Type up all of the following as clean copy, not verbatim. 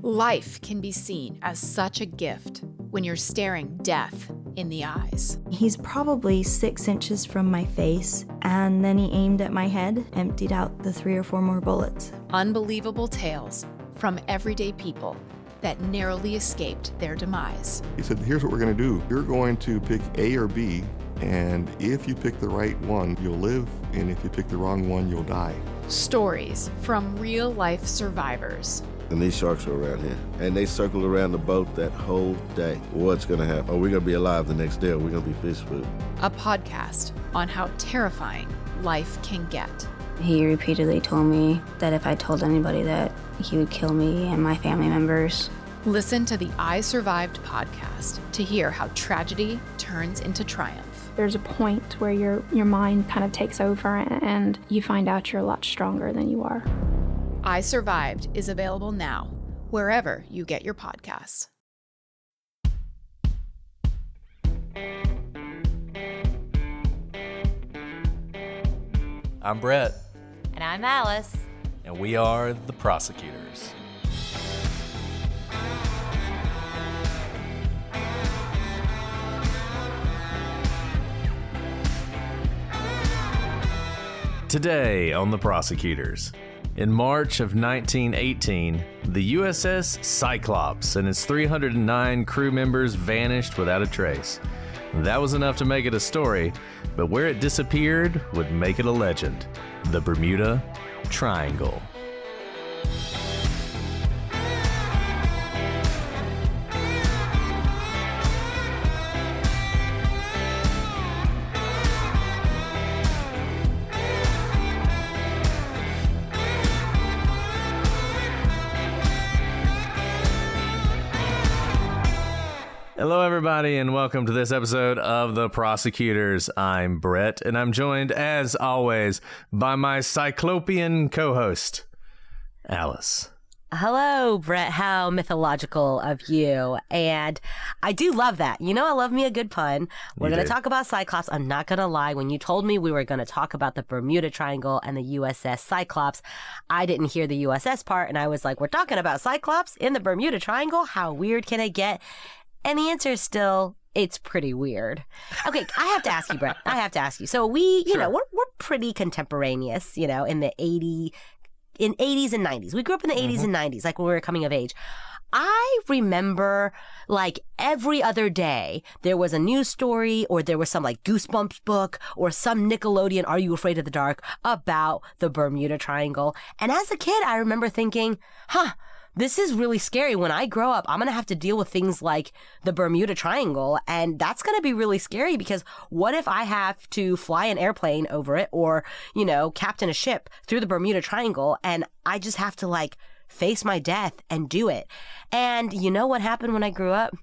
Life can be seen as such a gift when you're staring death in the eyes. He's probably 6 inches from my face, and then he aimed at my head, emptied out the 3 or 4 more bullets. Unbelievable tales from everyday people that narrowly escaped their demise. He said, here's what we're going to do. You're going to pick A or B, and if you pick the right one, you'll live, and if you pick the wrong one, you'll die. Stories from real-life survivors. And these sharks are around here, and they circled around the boat that whole day. What's going to happen? Are we going to be alive the next day, or are we going to be fish food? A podcast on how terrifying life can get. He repeatedly told me that if I told anybody that he would kill me and my family members. Listen to the I Survived podcast to hear how tragedy turns into triumph. There's a point where your mind kind of takes over and you find out you're a lot stronger than you are. I Survived is available now, wherever you get your podcasts. I'm Brett. And I'm Alice. And we are the Prosecutors. Today on the Prosecutors. In March of 1918, the USS Cyclops and its 309 crew members vanished without a trace. That was enough to make it a story, but where it disappeared would make it a legend. The Bermuda Triangle. Hello, everybody, and welcome to this episode of The Prosecutors. I'm Brett, and I'm joined, as always, by my Cyclopean co-host, Alice. Hello, Brett. How mythological of you. And I do love that. You know, I love me a good pun. We're going to talk about Cyclops. I'm not going to lie. When you told me we were going to talk about the Bermuda Triangle and the USS Cyclops, I didn't hear the USS part, and I was like, we're talking about Cyclops in the Bermuda Triangle? How weird can it get? And the answer is still, it's pretty weird. Okay, I have to ask you, Brett. I have to ask you. So we, you know, we're pretty contemporaneous, you know, in the 80s and 90s. We grew up in the 80s and 90s, like when we were coming of age. I remember, like, every other day, there was a news story or there was some, like, Goosebumps book or some Nickelodeon Are You Afraid of the Dark about the Bermuda Triangle. And as a kid, I remember thinking, this is really scary. When I grow up, I'm going to have to deal with things like the Bermuda Triangle, and that's going to be really scary because what if I have to fly an airplane over it or, you know, captain a ship through the Bermuda Triangle and I just have to, like, face my death and do it? And you know what happened when I grew up?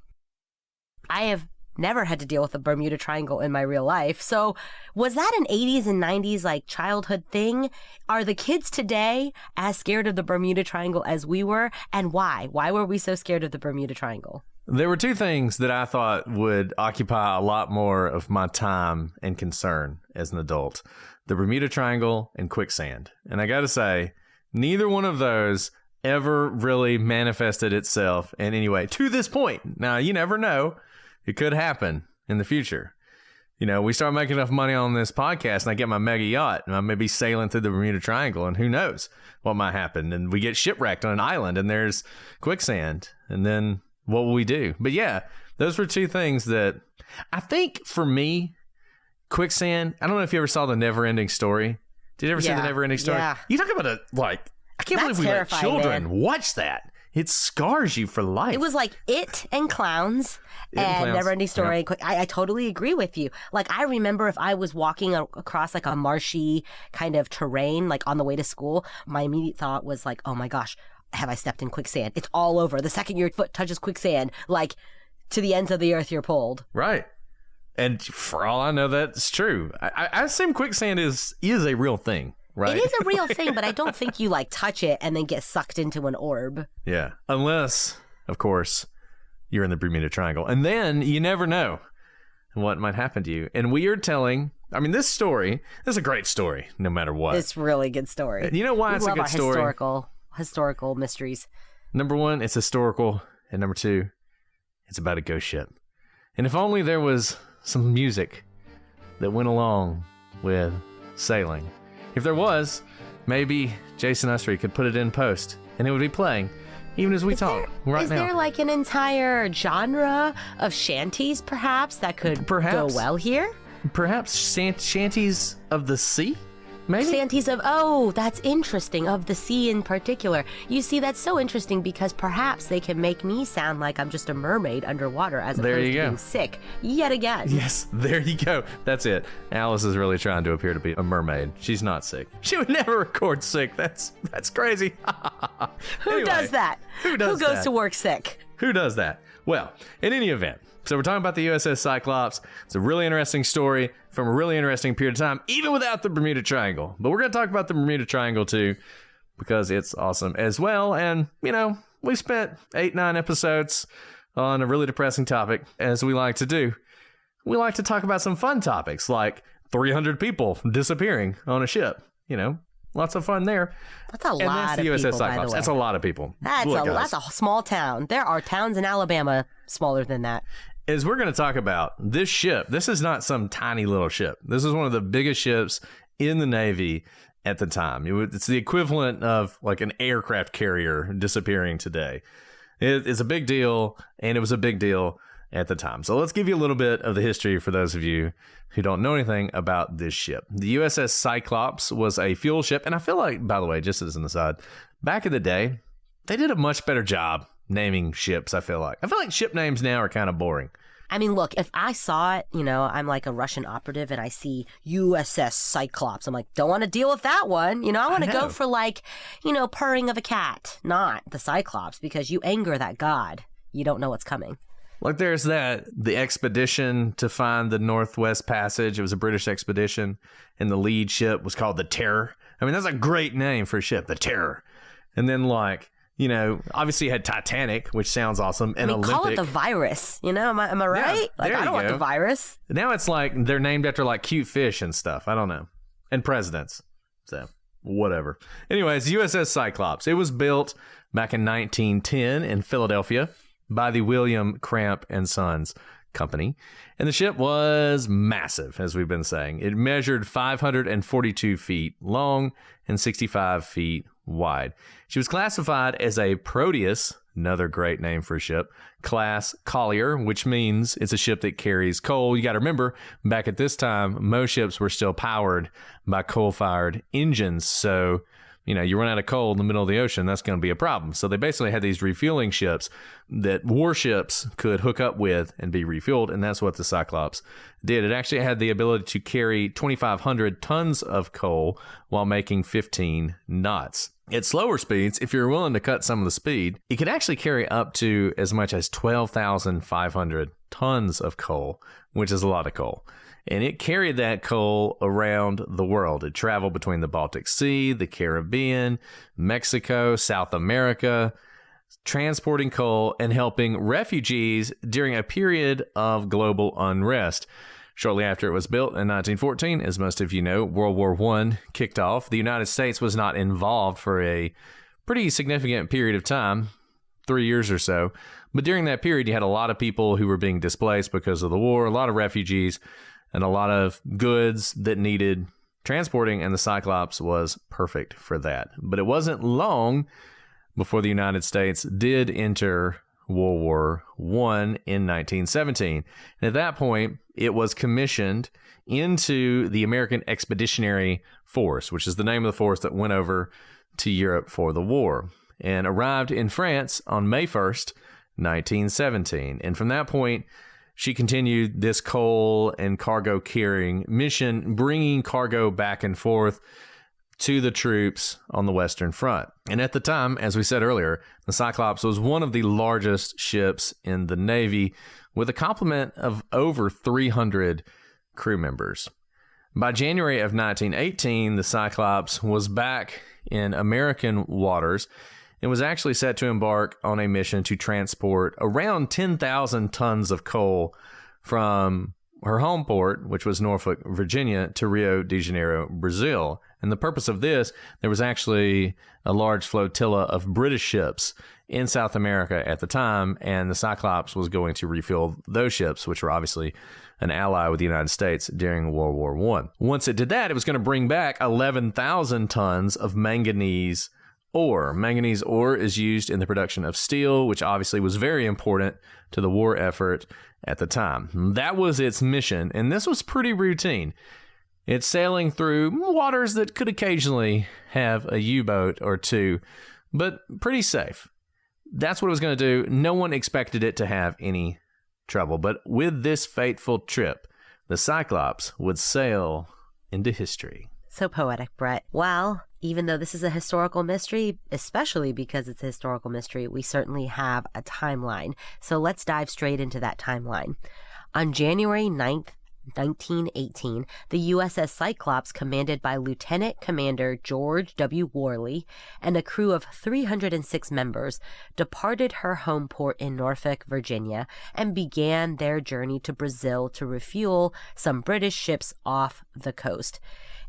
I have never had to deal with the Bermuda Triangle in my real life. So was that an 80s and 90s like childhood thing? Are the kids today as scared of the Bermuda Triangle as we were? And why? Why were we so scared of the Bermuda Triangle? There were two things that I thought would occupy a lot more of my time and concern as an adult. The Bermuda Triangle and quicksand. And I got to say, neither one of those ever really manifested itself in any way to this point. Now, you never know. It could happen in the future. You know, we start making enough money on this podcast and I get my mega yacht and I may be sailing through the Bermuda Triangle and who knows what might happen. And we get shipwrecked on an island and there's quicksand. And then what will we do? But yeah, those were two things that I think for me, quicksand, I don't know if you ever saw The Never Ending Story. Did you ever see The Never Ending Story? Yeah. You talk about I can't believe we let children watch that. It scars you for life. It was like It and Clowns and Never Ending Story. Yeah. I totally agree with you. Like, I remember if I was walking across like a marshy kind of terrain, like on the way to school, my immediate thought was like, oh my gosh, have I stepped in quicksand? It's all over. The second your foot touches quicksand, like to the ends of the earth, you're pulled. Right. And for all I know, that's true. I assume quicksand is a real thing. Right. It is a real thing, but I don't think you like touch it and then get sucked into an orb. Yeah. Unless, of course, you're in the Bermuda Triangle. And then you never know what might happen to you. And we are telling, I mean, this is a great story, no matter what. It's really good story. You know why it's a good story? Historical mysteries. Number one, it's historical. And number two, it's about a ghost ship. And if only there was some music that went along with sailing. If there was, maybe Jason Usry could put it in post and it would be playing even as we talk right now. Is there like an entire genre of shanties perhaps that could go well here? Perhaps shanties of the sea? Maybe? Shanties of, oh, that's interesting, of the sea in particular. You see, that's so interesting because perhaps they can make me sound like I'm just a mermaid underwater as opposed to being sick yet again. Yes, there you go. That's it. Alice is really trying to appear to be a mermaid. She's not sick. She would never record sick. That's crazy. Who does that? Who goes to work sick? Who does that? Well, in any event, so we're talking about the USS Cyclops. It's a really interesting story from a really interesting period of time, even without the Bermuda Triangle. But we're going to talk about the Bermuda Triangle too, because it's awesome as well. And, you know, we spent 8-9 episodes on a really depressing topic, as we like to do. We like to talk about some fun topics, like 300 people disappearing on a ship. You know, lots of fun there. That's a lot of people, USS Cyclops. by the way. That's a lot of people. That's a small town. There are towns in Alabama smaller than that. As we're going to talk about this ship, this is not some tiny little ship. This is one of the biggest ships in the Navy at the time. It's the equivalent of like an aircraft carrier disappearing today. It's a big deal, and it was a big deal at the time. So let's give you a little bit of the history for those of you who don't know anything about this ship. The USS Cyclops was a fuel ship, and I feel like, by the way, just as an aside, back in the day, they did a much better job naming ships, I feel like. Ship names now are kind of boring. I mean, look, if I saw it, you know, I'm like a Russian operative and I see USS Cyclops, I'm like, don't want to deal with that one. You know, I want to go for like, you know, purring of a cat, not the Cyclops, because you anger that god. You don't know what's coming. Like there's the expedition to find the Northwest Passage. It was a British expedition, and the lead ship was called the Terror. I mean, that's a great name for a ship, the Terror. And then like, you know, obviously you had Titanic, which sounds awesome, and Olympic. Call it the Virus, you know, am I right? Yeah, like, I don't want the virus. Now it's like they're named after like cute fish and stuff. I don't know. And presidents. So, whatever. Anyways, USS Cyclops. It was built back in 1910 in Philadelphia by the William Cramp and Sons Company. And the ship was massive, as we've been saying. It measured 542 feet long and 65 feet wide. She was classified as a Proteus, another great name for a ship, class collier, which means it's a ship that carries coal. You got to remember, back at this time, most ships were still powered by coal-fired engines. So, you know, you run out of coal in the middle of the ocean, that's going to be a problem. So they basically had these refueling ships that warships could hook up with and be refueled, and that's what the Cyclops did. It actually had the ability to carry 2,500 tons of coal while making 15 knots. At slower speeds, if you're willing to cut some of the speed, it could actually carry up to as much as 12,500 tons of coal, which is a lot of coal. And it carried that coal around the world. It traveled between the Baltic Sea, the Caribbean, Mexico, South America, transporting coal and helping refugees during a period of global unrest. Shortly after it was built in 1914, as most of you know, World War I kicked off. The United States was not involved for a pretty significant period of time, 3 years or so. But during that period, you had a lot of people who were being displaced because of the war, a lot of refugees, and a lot of goods that needed transporting, and the Cyclops was perfect for that. But it wasn't long before the United States did enter World War I in 1917. And at that point, it was commissioned into the American Expeditionary Force, which is the name of the force that went over to Europe for the war, and arrived in France on May 1st, 1917. And from that point, she continued this coal and cargo carrying mission, bringing cargo back and forth to the troops on the Western Front. And at the time, as we said earlier, the Cyclops was one of the largest ships in the Navy, with a complement of over 300 crew members. By January of 1918, the Cyclops was back in American waters and was actually set to embark on a mission to transport around 10,000 tons of coal from her home port, which was Norfolk, Virginia, to Rio de Janeiro, Brazil. And the purpose of this, there was actually a large flotilla of British ships in South America at the time, and the Cyclops was going to refuel those ships, which were obviously an ally with the United States during World War I. Once it did that, it was going to bring back 11,000 tons of manganese ore. Manganese ore is used in the production of steel, which obviously was very important to the war effort at the time. That was its mission, and this was pretty routine. It's sailing through waters that could occasionally have a U-boat or two, but pretty safe. That's what it was going to do. No one expected it to have any trouble. But with this fateful trip, the Cyclops would sail into history. So poetic, Brett. Well, even though this is a historical mystery, especially because it's a historical mystery, we certainly have a timeline. So let's dive straight into that timeline. On January 9th, 1918, the USS Cyclops, commanded by Lieutenant Commander George W. Worley and a crew of 306 members, departed her home port in Norfolk, Virginia, and began their journey to Brazil to refuel some British ships off the coast.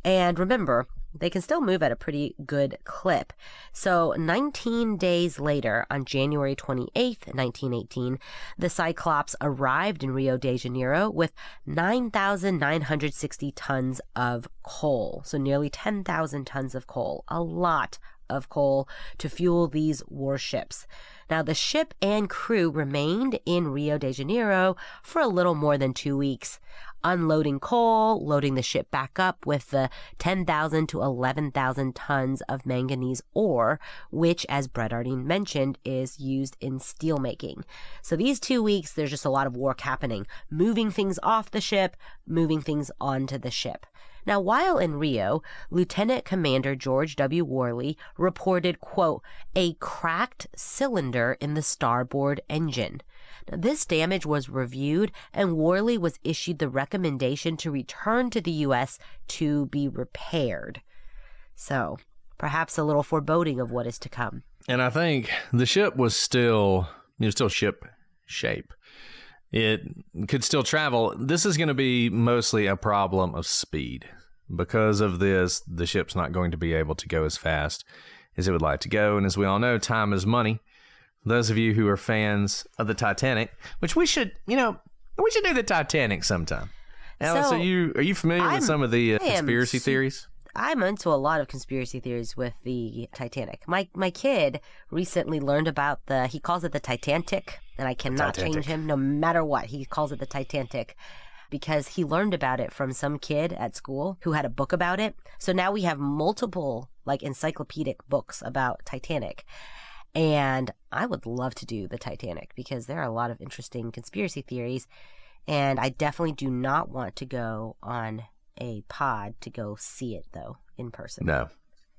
And remember, they can still move at a pretty good clip. So 19 days later, on January 28th, 1918, the Cyclops arrived in Rio de Janeiro with 9,960 tons of coal. So nearly 10,000 tons of coal, a lot of coal to fuel these warships. Now, the ship and crew remained in Rio de Janeiro for a little more than 2 weeks, unloading coal, loading the ship back up with the 10,000 to 11,000 tons of manganese ore, which, as Brett already mentioned, is used in steel making. So these 2 weeks, there's just a lot of work happening, moving things off the ship, moving things onto the ship. Now, while in Rio, Lieutenant Commander George W. Worley reported, quote, a cracked cylinder in the starboard engine. Now, this damage was reviewed, and Worley was issued the recommendation to return to the U.S. to be repaired. So, perhaps a little foreboding of what is to come. And I think the ship was still ship shape. It could still travel. This is going to be mostly a problem of speed. Because of this, the ship's not going to be able to go as fast as it would like to go. And as we all know, time is money. Those of you who are fans of the Titanic, which we should do the Titanic sometime. Alice, So, are you familiar with some of the conspiracy theories? I'm into a lot of conspiracy theories with the Titanic. My kid recently learned about he calls it the Titanic, and I cannot change him no matter what. He calls it the Titanic because he learned about it from some kid at school who had a book about it. So now we have multiple encyclopedic books about Titanic. And I would love to do the Titanic because there are a lot of interesting conspiracy theories. And I definitely do not want to go on a pod to go see it, though, in person. No.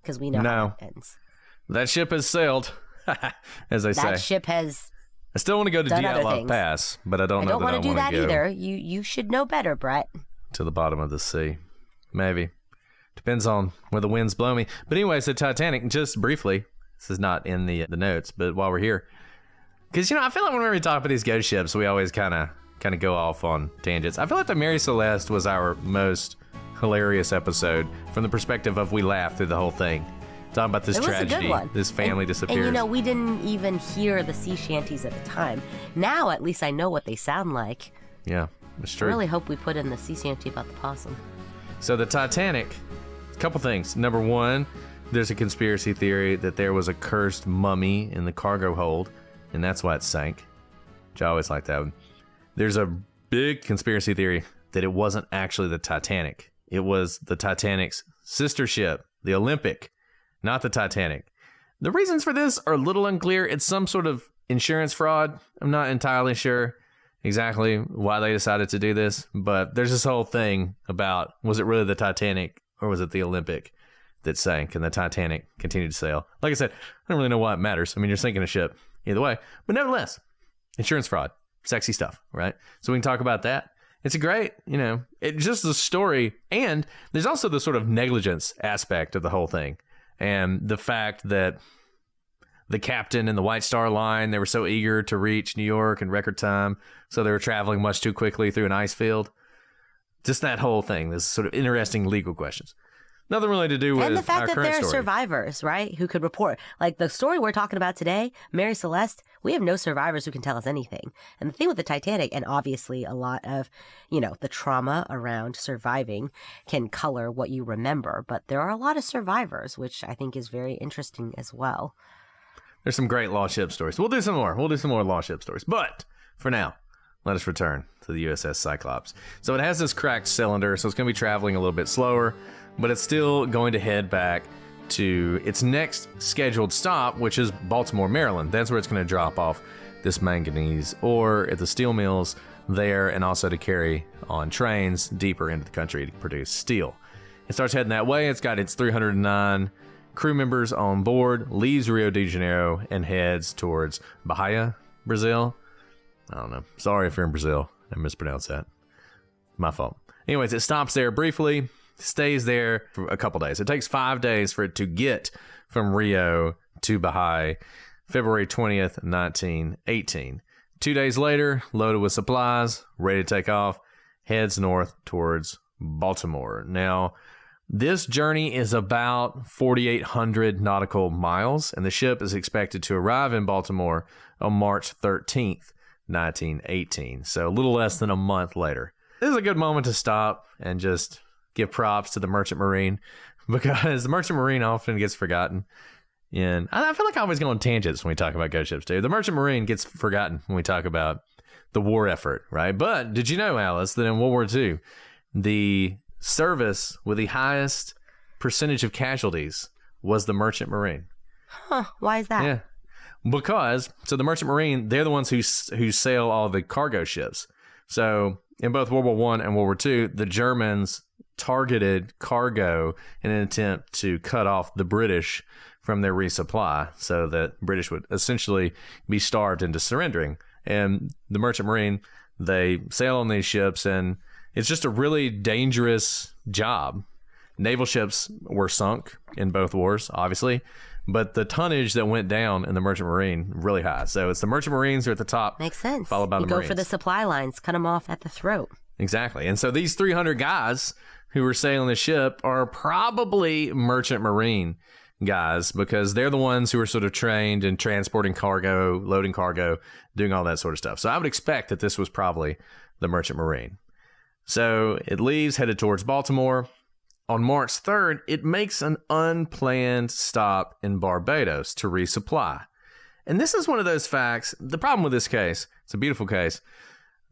Because we know how it ends. That ship has sailed, as they say. That ship has I still want to go to Dyatlov Pass, but I don't know that I want to do that go either. You should know better, Brett. To the bottom of the sea. Maybe. Depends on where the winds blow me. But anyways, the Titanic, just briefly, this is not in the notes, but while we're here, because, I feel like whenever we talk about these ghost ships, we always kind of go off on tangents. I feel like the Mary Celeste was our most hilarious episode from the perspective of we laughed through the whole thing. Talking about this tragedy, this family disappears. And we didn't even hear the sea shanties at the time. Now, at least I know what they sound like. Yeah, it's true. I really hope we put in the sea shanty about the possum. So the Titanic, a couple things. Number one, there's a conspiracy theory that there was a cursed mummy in the cargo hold, and that's why it sank. Which I always like that one. There's a big conspiracy theory that it wasn't actually the Titanic. It was the Titanic's sister ship, the Olympic, not the Titanic. The reasons for this are a little unclear. It's some sort of insurance fraud. I'm not entirely sure exactly why they decided to do this, but there's this whole thing about, was it really the Titanic or was it the Olympic that sank and the Titanic continued to sail? Like I said, I don't really know why it matters. I mean, you're sinking a ship either way, but nevertheless, insurance fraud, sexy stuff, right? So we can talk about that. It's a great, it's just the story. And there's also the sort of negligence aspect of the whole thing. And the fact that the captain and the White Star Line, they were so eager to reach New York in record time. So they were traveling much too quickly through an ice field. Just that whole thing, this sort of interesting legal questions. Nothing really to do with and the fact our that current there are story. survivors, right, who could report. Like the story we're talking about today, Mary Celeste, we have no survivors who can tell us anything. And the thing with the Titanic, and obviously a lot of, the trauma around surviving can color what you remember, but there are a lot of survivors, which I think is very interesting as well. There's some great lost ship stories. We'll do some more. We'll do some more lost ship stories. But for now, let us return to the USS Cyclops. So it has this cracked cylinder, so it's going to be traveling a little bit slower, but it's still going to head back to its next scheduled stop, which is Baltimore, Maryland. That's where it's going to drop off this manganese ore at the steel mills there, and also to carry on trains deeper into the country to produce steel. It starts heading that way. It's got its 309 crew members on board, leaves Rio de Janeiro, and heads towards Bahia, Brazil. I don't know. Sorry if you're in Brazil. I mispronounced that. My fault. Anyways, it stops there briefly, stays there for a couple days. It takes 5 days for it to get from Rio to Bahia, February 20th, 1918. 2 days later, loaded with supplies, ready to take off, heads north towards Baltimore. Now, this journey is about 4,800 nautical miles, and the ship is expected to arrive in Baltimore on March 13th, 1918. So a little less than a month later. This is a good moment to stop and just give props to the Merchant Marine, because the Merchant Marine often gets forgotten. And I feel like I always go on tangents when we talk about ghost ships too. The Merchant Marine gets forgotten when we talk about the war effort, right? But did you know, Alice, that in World War II, the service with the highest percentage of casualties was the Merchant Marine? Huh, why is that? Yeah. Because, so the Merchant Marine, they're the ones who sail all the cargo ships. So in both World War I and World War II, the Germans targeted cargo in an attempt to cut off the British from their resupply, so that British would essentially be starved into surrendering. And the Merchant Marine, they sail on these ships, and it's just a really dangerous job. Naval ships were sunk in both wars, obviously, but the tonnage that went down in the Merchant Marine really high. So it's the Merchant Marines are at the top. Makes sense. Followed by the Marines. Marines. Go for the supply lines, cut them off at the throat. Exactly. And so these 300 guys who were sailing the ship are probably Merchant Marine guys, because they're the ones who are sort of trained in transporting cargo, loading cargo, doing all that sort of stuff. So I would expect that this was probably the Merchant Marine. So it leaves, headed towards Baltimore. On March 3rd, it makes an unplanned stop in Barbados to resupply. And this is one of those facts. The problem with this case, it's a beautiful case,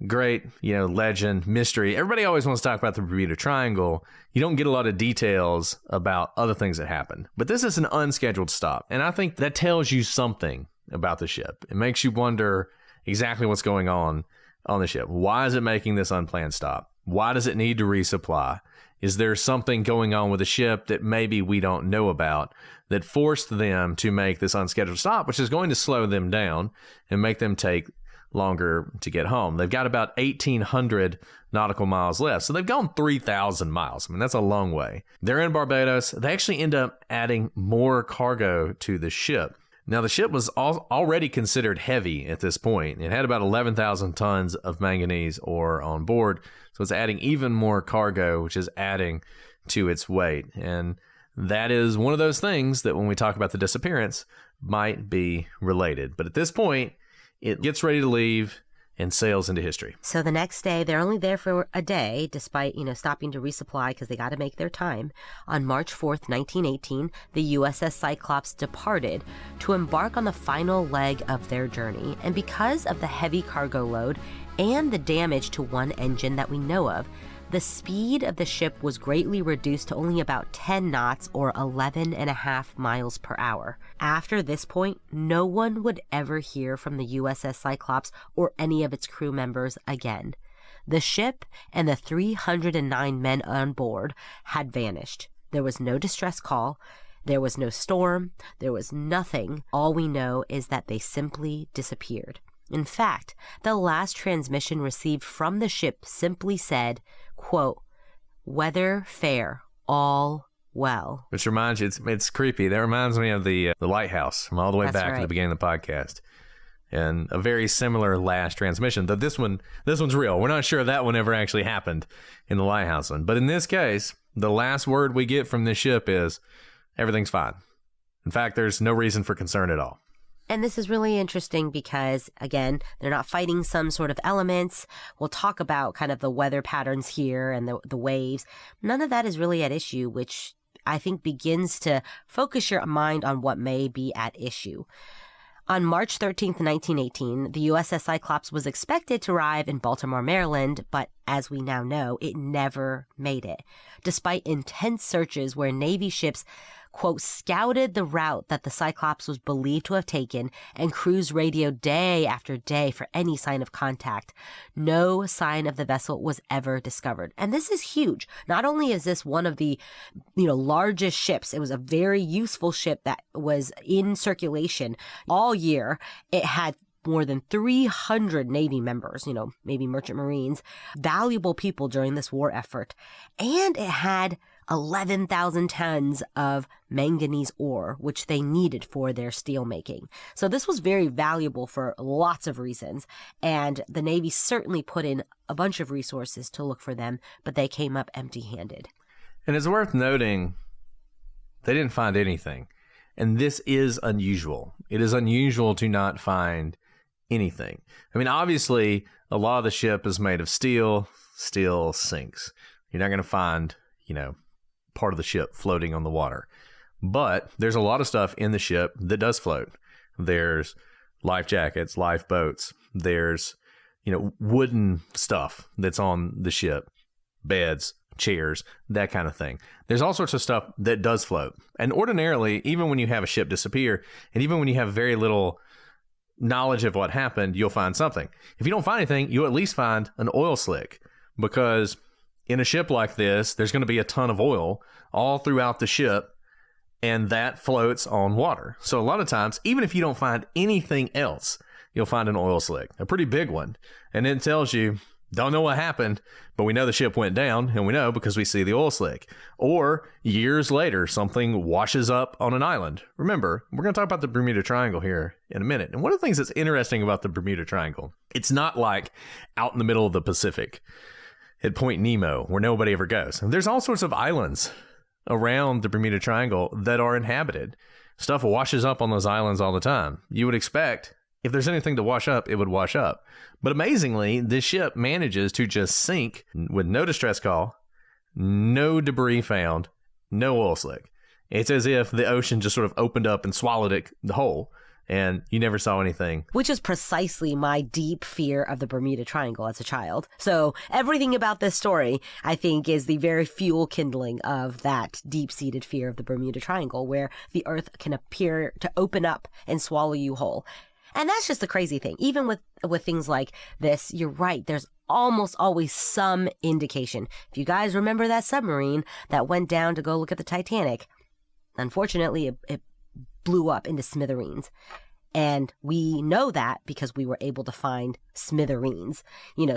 great, legend, mystery. Everybody always wants to talk about the Bermuda Triangle. You don't get a lot of details about other things that happened. But this is an unscheduled stop. And I think that tells you something about the ship. It makes you wonder exactly what's going on the ship. Why is it making this unplanned stop? Why does it need to resupply? Is there something going on with the ship that maybe we don't know about that forced them to make this unscheduled stop, which is going to slow them down and make them take longer to get home? They've got about 1,800 nautical miles left. So they've gone 3,000 miles. I mean, that's a long way. They're in Barbados. They actually end up adding more cargo to the ship. Now, the ship was already considered heavy at this point. It had about 11,000 tons of manganese ore on board. So it's adding even more cargo, which is adding to its weight. And that is one of those things that when we talk about the disappearance might be related. But at this point, it gets ready to leave and sails into history. So the next day, they're only there for a day, despite, stopping to resupply because they got to make their time. On March 4th, 1918, the USS Cyclops departed to embark on the final leg of their journey. And because of the heavy cargo load and the damage to one engine that we know of, the speed of the ship was greatly reduced to only about 10 knots or 11.5 miles per hour. After this point, no one would ever hear from the USS Cyclops or any of its crew members again. The ship and the 309 men on board had vanished. There was no distress call. There was no storm. There was nothing. All we know is that they simply disappeared. In fact, the last transmission received from the ship simply said, quote, "Weather fair, all well." Which reminds you, it's creepy. That reminds me of the lighthouse from all the way That's back right. to the beginning of the podcast. And a very similar last transmission, though this one's real. We're not sure if that one ever actually happened in the lighthouse one. But in this case, The last word we get from this ship is everything's fine. In fact, there's no reason for concern at all. And this is really interesting because, again, they're not fighting some sort of elements. We'll talk about kind of the weather patterns here and the waves. None of that is really at issue, which I think begins to focus your mind on what may be at issue. On March 13th, 1918, the USS Cyclops was expected to arrive in Baltimore, Maryland, but as we now know, it never made it. Despite intense searches where Navy ships, quote, scouted the route that the Cyclops was believed to have taken and crews radioed day after day for any sign of contact, no sign of the vessel was ever discovered. And this is huge. Not only is this one of the, largest ships, it was a very useful ship that was in circulation all year. It had more than 300 Navy members, maybe merchant Marines, valuable people during this war effort. And it had 11,000 tons of manganese ore, which they needed for their steel making. So this was very valuable for lots of reasons. And the Navy certainly put in a bunch of resources to look for them, but they came up empty-handed. And it's worth noting, they didn't find anything. And this is unusual. It is unusual to not find anything. I mean, obviously, a lot of the ship is made of steel. Steel sinks. You're not going to find, part of the ship floating on the water. But there's a lot of stuff in the ship that does float. There's life jackets, lifeboats. There's, wooden stuff that's on the ship, beds, chairs, that kind of thing. There's all sorts of stuff that does float. And ordinarily, even when you have a ship disappear, and even when you have very little knowledge of what happened, you'll find something. If you don't find anything, you'll at least find an oil slick, because in a ship like this, there's going to be a ton of oil all throughout the ship, and that floats on water. So a lot of times, even if you don't find anything else, you'll find an oil slick, a pretty big one. And it tells you, don't know what happened, but we know the ship went down, and we know because we see the oil slick. Or years later, something washes up on an island. Remember, we're going to talk about the Bermuda Triangle here in a minute. And one of the things that's interesting about the Bermuda Triangle, it's not like out in the middle of the Pacific at Point Nemo, where nobody ever goes. There's all sorts of islands around the Bermuda Triangle that are inhabited. Stuff washes up on those islands all the time. You would expect, if there's anything to wash up, it would wash up. But amazingly, this ship manages to just sink with no distress call, no debris found, no oil slick. It's as if the ocean just sort of opened up and swallowed it the whole, and you never saw anything. Which is precisely my deep fear of the Bermuda Triangle as a child. So everything about this story, I think, is the very fuel kindling of that deep-seated fear of the Bermuda Triangle, where the earth can appear to open up and swallow you whole. And that's just the crazy thing. Even with things like this, you're right, there's almost always some indication. If you guys remember that submarine that went down to go look at the Titanic, unfortunately, it blew up into smithereens. And we know that because we were able to find smithereens,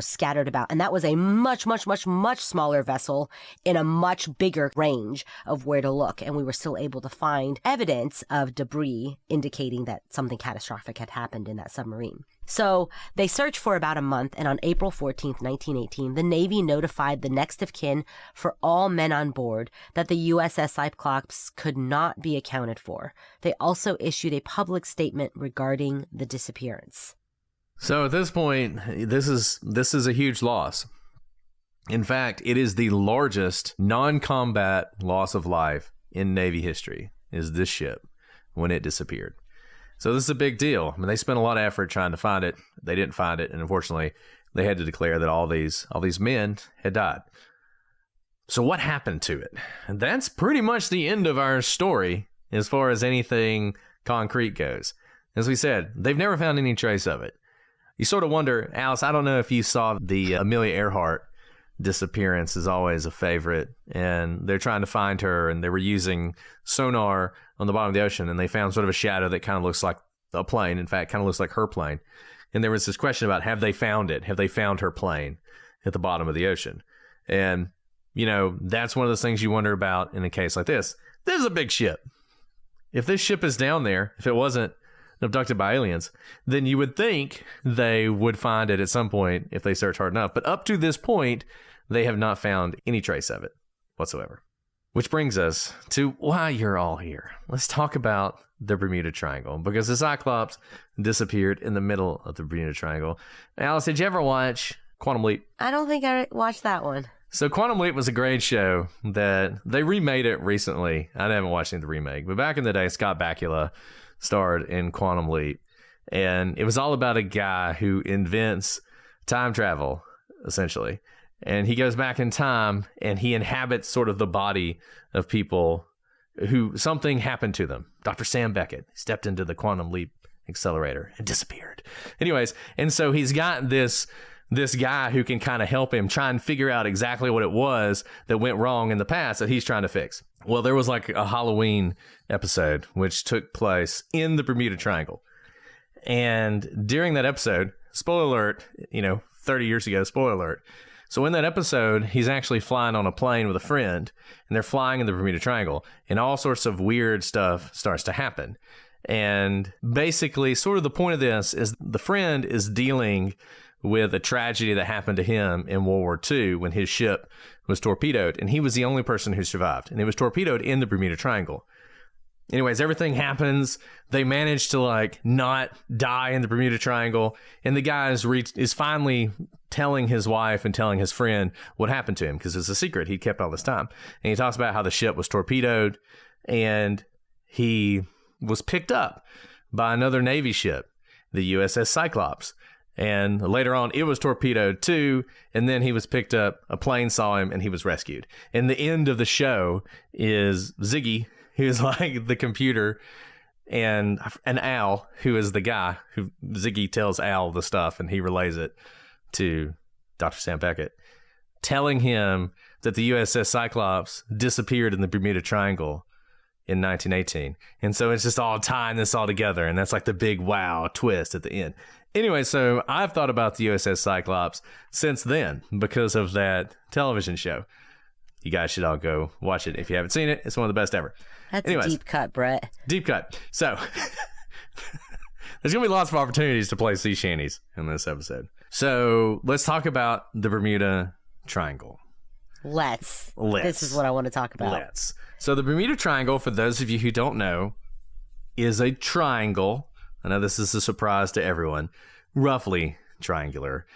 scattered about. And that was a much, much, much, much smaller vessel in a much bigger range of where to look. And we were still able to find evidence of debris indicating that something catastrophic had happened in that submarine. So they searched for about a month, and on April 14th, 1918, the Navy notified the next of kin for all men on board that the USS Cyclops could not be accounted for. They also issued a public statement regarding the disappearance. So at this point, this is a huge loss. In fact, it is the largest non-combat loss of life in Navy history, is this ship when it disappeared. So this is a big deal. I mean, they spent a lot of effort trying to find it. They didn't find it, and unfortunately, they had to declare that all these men had died. So what happened to it? And that's pretty much the end of our story as far as anything concrete goes. As we said, they've never found any trace of it. You sort of wonder, Alice, I don't know if you saw the Amelia Earhart disappearance is always a favorite, and they're trying to find her, and they were using sonar on the bottom of the ocean, and they found sort of a shadow that kind of looks like a plane. In fact, kind of looks like her plane. And there was this question about, have they found it? Have they found her plane at the bottom of the ocean? And, that's one of those things you wonder about in a case like this. This is a big ship. If this ship is down there, if it wasn't abducted by aliens, then you would think they would find it at some point if they search hard enough. But up to this point, they have not found any trace of it. whatsoever. Which brings us to why you're all here. Let's talk about the Bermuda Triangle, because the Cyclops disappeared in the middle of the Bermuda Triangle. Alice, did you ever watch Quantum Leap? I don't think I watched that one. So Quantum Leap was a great show that they remade it recently. I haven't watched the remake, but back in the day, Scott Bakula starred in Quantum Leap. And it was all about a guy who invents time travel, essentially. And he goes back in time and he inhabits sort of the body of people who something happened to them. Dr. Sam Beckett stepped into the Quantum Leap accelerator and disappeared. Anyways, and so he's got this guy who can kind of help him try and figure out exactly what it was that went wrong in the past that he's trying to fix. Well, there was like a Halloween episode which took place in the Bermuda Triangle. And during that episode, spoiler alert, 30 years ago, spoiler alert. So in that episode, he's actually flying on a plane with a friend, and they're flying in the Bermuda Triangle, and all sorts of weird stuff starts to happen. And basically, sort of the point of this is the friend is dealing with a tragedy that happened to him in World War II when his ship was torpedoed, and he was the only person who survived, and it was torpedoed in the Bermuda Triangle. Anyways, everything happens. They manage to not die in the Bermuda Triangle, and the guy is finally telling his wife and telling his friend what happened to him, because it's a secret he kept all this time. And he talks about how the ship was torpedoed, and he was picked up by another Navy ship, the USS Cyclops. And later on, it was torpedoed too, and then he was picked up, a plane saw him, and he was rescued. And the end of the show is Ziggy, who's like the computer, and Al, who is the guy who Ziggy tells Al the stuff, and he relays it to Dr. Sam Beckett, telling him that the USS Cyclops disappeared in the Bermuda Triangle in 1918. And so it's just all tying this all together, and that's like the big wow twist at the end. Anyway, so I've thought about the USS Cyclops since then because of that television show. You guys should all go watch it if you haven't seen it. It's one of the best ever. That's a deep cut, Brett. Deep cut. So there's going to be lots of opportunities to play sea shanties in this episode. So let's talk about the Bermuda Triangle. Let's. This is what I want to talk about. Let's. So the Bermuda Triangle, for those of you who don't know, is a triangle. I know this is a surprise to everyone. Roughly triangular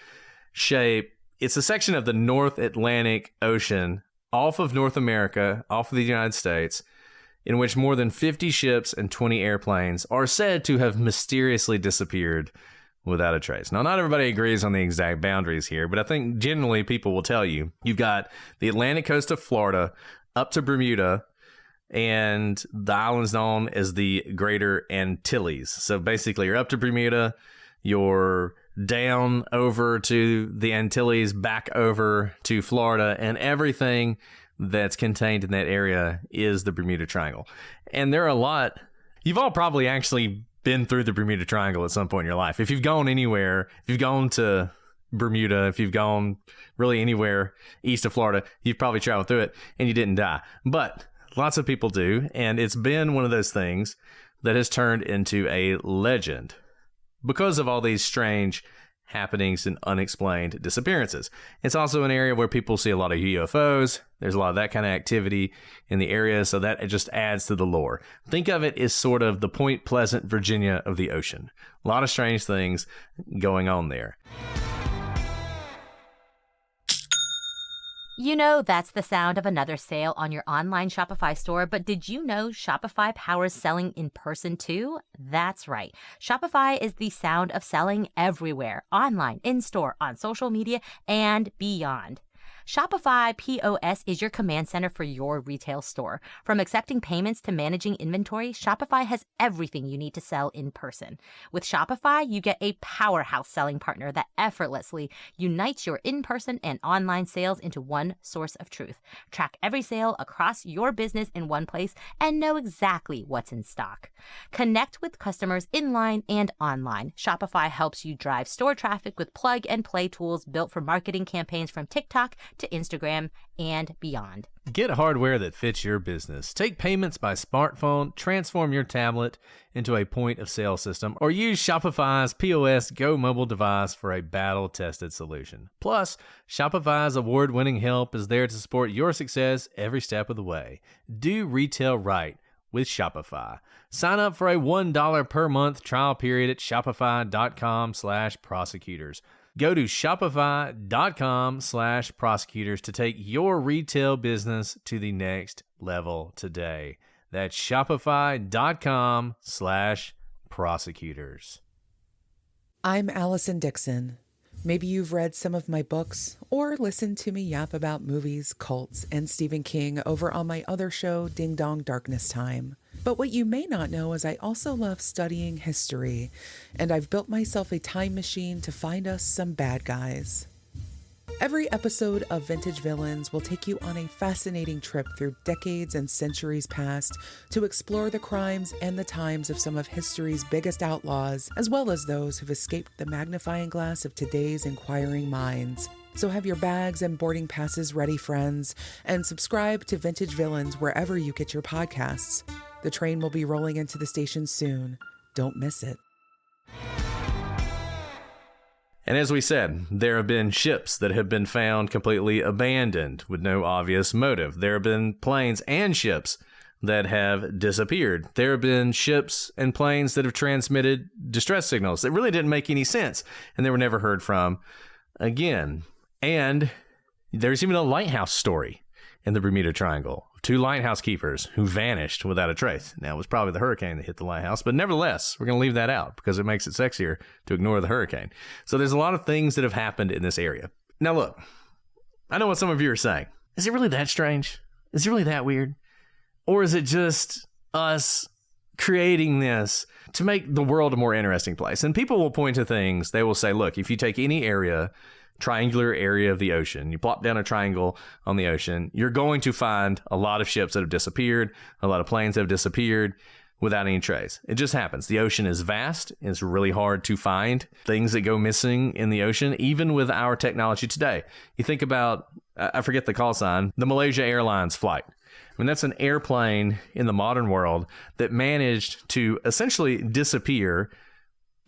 shape. It's a section of the North Atlantic Ocean off of North America, off of the United States, in which more than 50 ships and 20 airplanes are said to have mysteriously disappeared without a trace. Now, not everybody agrees on the exact boundaries here, but I think generally people will tell you. You've got the Atlantic coast of Florida up to Bermuda, and the island's known as the Greater Antilles. So basically, you're up to Bermuda, you're down over to the Antilles, back over to Florida, and everything that's contained in that area is the Bermuda Triangle. And there are a lot. You've all probably actually been through the Bermuda Triangle at some point in your life. If you've gone anywhere, if you've gone to Bermuda, if you've gone really anywhere east of Florida, you've probably traveled through it and you didn't die. But lots of people do, and it's been one of those things that has turned into a legend because of all these strange happenings and unexplained disappearances. It's also an area where people see a lot of UFOs. There's a lot of that kind of activity in the area, so that it just adds to the lore. Think of it as sort of the Point Pleasant, Virginia of the ocean. A lot of strange things going on there. You know, that's the sound of another sale on your online Shopify store, but did you know Shopify powers selling in person too? That's right. Shopify is the sound of selling everywhere, online, in-store, on social media, and beyond. Shopify POS is your command center for your retail store. From accepting payments to managing inventory, Shopify has everything you need to sell in person. With Shopify, you get a powerhouse selling partner that effortlessly unites your in-person and online sales into one source of truth. Track every sale across your business in one place and know exactly what's in stock. Connect with customers in-line and online. Shopify helps you drive store traffic with plug-and-play tools built for marketing campaigns from TikTok to Instagram and beyond. Get hardware that fits your business. Take payments by smartphone, transform your tablet into a point-of-sale system, or use Shopify's POS Go mobile device for a battle-tested solution. Plus, Shopify's award-winning help is there to support your success every step of the way. Do retail right with Shopify. Sign up for a $1 per month trial period at shopify.com/prosecutors. Go to shopify.com/prosecutors to take your retail business to the next level today. That's shopify.com/prosecutors. I'm Allison Dixon. Maybe you've read some of my books or listened to me yap about movies, cults, and Stephen King over on my other show, Ding Dong Darkness Time. But what you may not know is I also love studying history, and I've built myself a time machine to find us some bad guys. Every episode of Vintage Villains will take you on a fascinating trip through decades and centuries past to explore the crimes and the times of some of history's biggest outlaws, as well as those who've escaped the magnifying glass of today's inquiring minds. So have your bags and boarding passes ready, friends, and subscribe to Vintage Villains wherever you get your podcasts. The train will be rolling into the station soon. Don't miss it. And as we said, there have been ships that have been found completely abandoned with no obvious motive. There have been planes and ships that have disappeared. There have been ships and planes that have transmitted distress signals that really didn't make any sense, and they were never heard from again. And there's even a lighthouse story in the Bermuda Triangle. 2 lighthouse keepers who vanished without a trace. Now, it was probably the hurricane that hit the lighthouse, but nevertheless, we're going to leave that out because it makes it sexier to ignore the hurricane. So there's a lot of things that have happened in this area. Now, look, I know what some of you are saying. Is it really that strange? Is it really that weird? Or is it just us creating this to make the world a more interesting place? And people will point to things. They will say, look, if you take any area, triangular area of the ocean, you plop down a triangle on the ocean, you're going to find a lot of ships that have disappeared, a lot of planes that have disappeared without any trace. It just happens. The ocean is vast. It's really hard to find things that go missing in the ocean, even with our technology today. You think about, I forget the call sign, the Malaysia Airlines flight. I mean, that's an airplane in the modern world that managed to essentially disappear.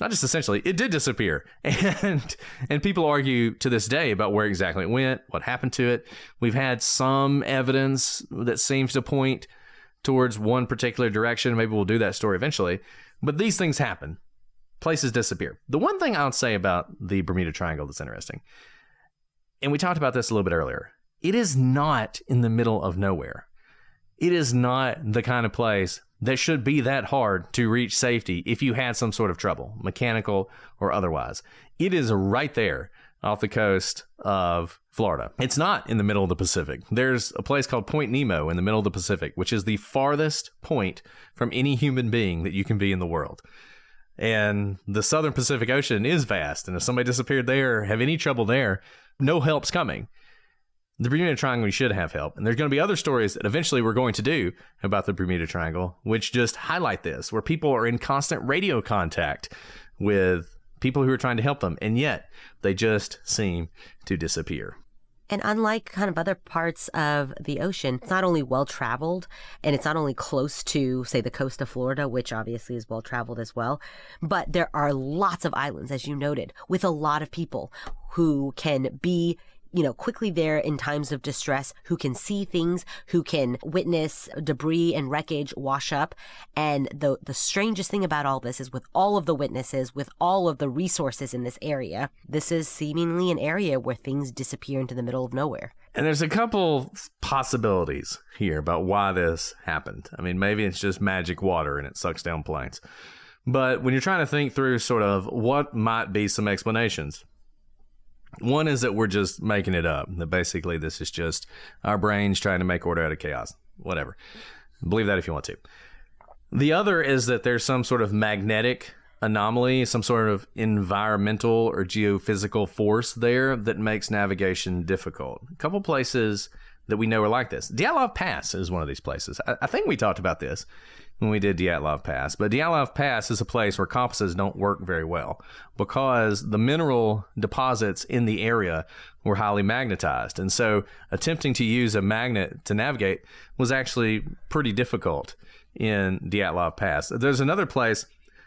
Not just essentially, it did disappear. And people argue to this day about where exactly it went, what happened to it. We've had some evidence that seems to point towards one particular direction. Maybe we'll do that story eventually. But these things happen. Places disappear. The one thing I would say about the Bermuda Triangle that's interesting, and we talked about this a little bit earlier, it is not in the middle of nowhere. It is not the kind of place that should be that hard to reach safety if you had some sort of trouble, mechanical or otherwise. It is right there off the coast of Florida. It's not in the middle of the Pacific. There's a place called Point Nemo in the middle of the Pacific, which is the farthest point from any human being that you can be in the world. And the southern Pacific Ocean is vast. And if somebody disappeared there, have any trouble there, no help's coming. The Bermuda Triangle, we should have help. And there's going to be other stories that eventually we're going to do about the Bermuda Triangle, which just highlight this, where people are in constant radio contact with people who are trying to help them. And yet they just seem to disappear. And unlike kind of other parts of the ocean, it's not only well-traveled and it's not only close to, say, the coast of Florida, which obviously is well-traveled as well, but there are lots of islands, as you noted, with a lot of people who can be quickly there in times of distress, who can see things, who can witness debris and wreckage wash up. And the strangest thing about all this is with all of the witnesses, with all of the resources in this area, this is seemingly an area where things disappear into the middle of nowhere. And there's a couple possibilities here about why this happened. I mean, maybe it's just magic water and it sucks down planes. But when you're trying to think through sort of what might be some explanations, one is that we're just making it up. That basically this is just our brains trying to make order out of chaos. Whatever. Believe that if you want to. The other is that there's some sort of magnetic anomaly, some sort of environmental or geophysical force there that makes navigation difficult. A couple places that we know are like this. Dyatlov Pass is one of these places. I think we talked about this when we did Dyatlov Pass, but Dyatlov Pass is a place where compasses don't work very well because the mineral deposits in the area were highly magnetized. And so attempting to use a magnet to navigate was actually pretty difficult in Dyatlov Pass. There's another place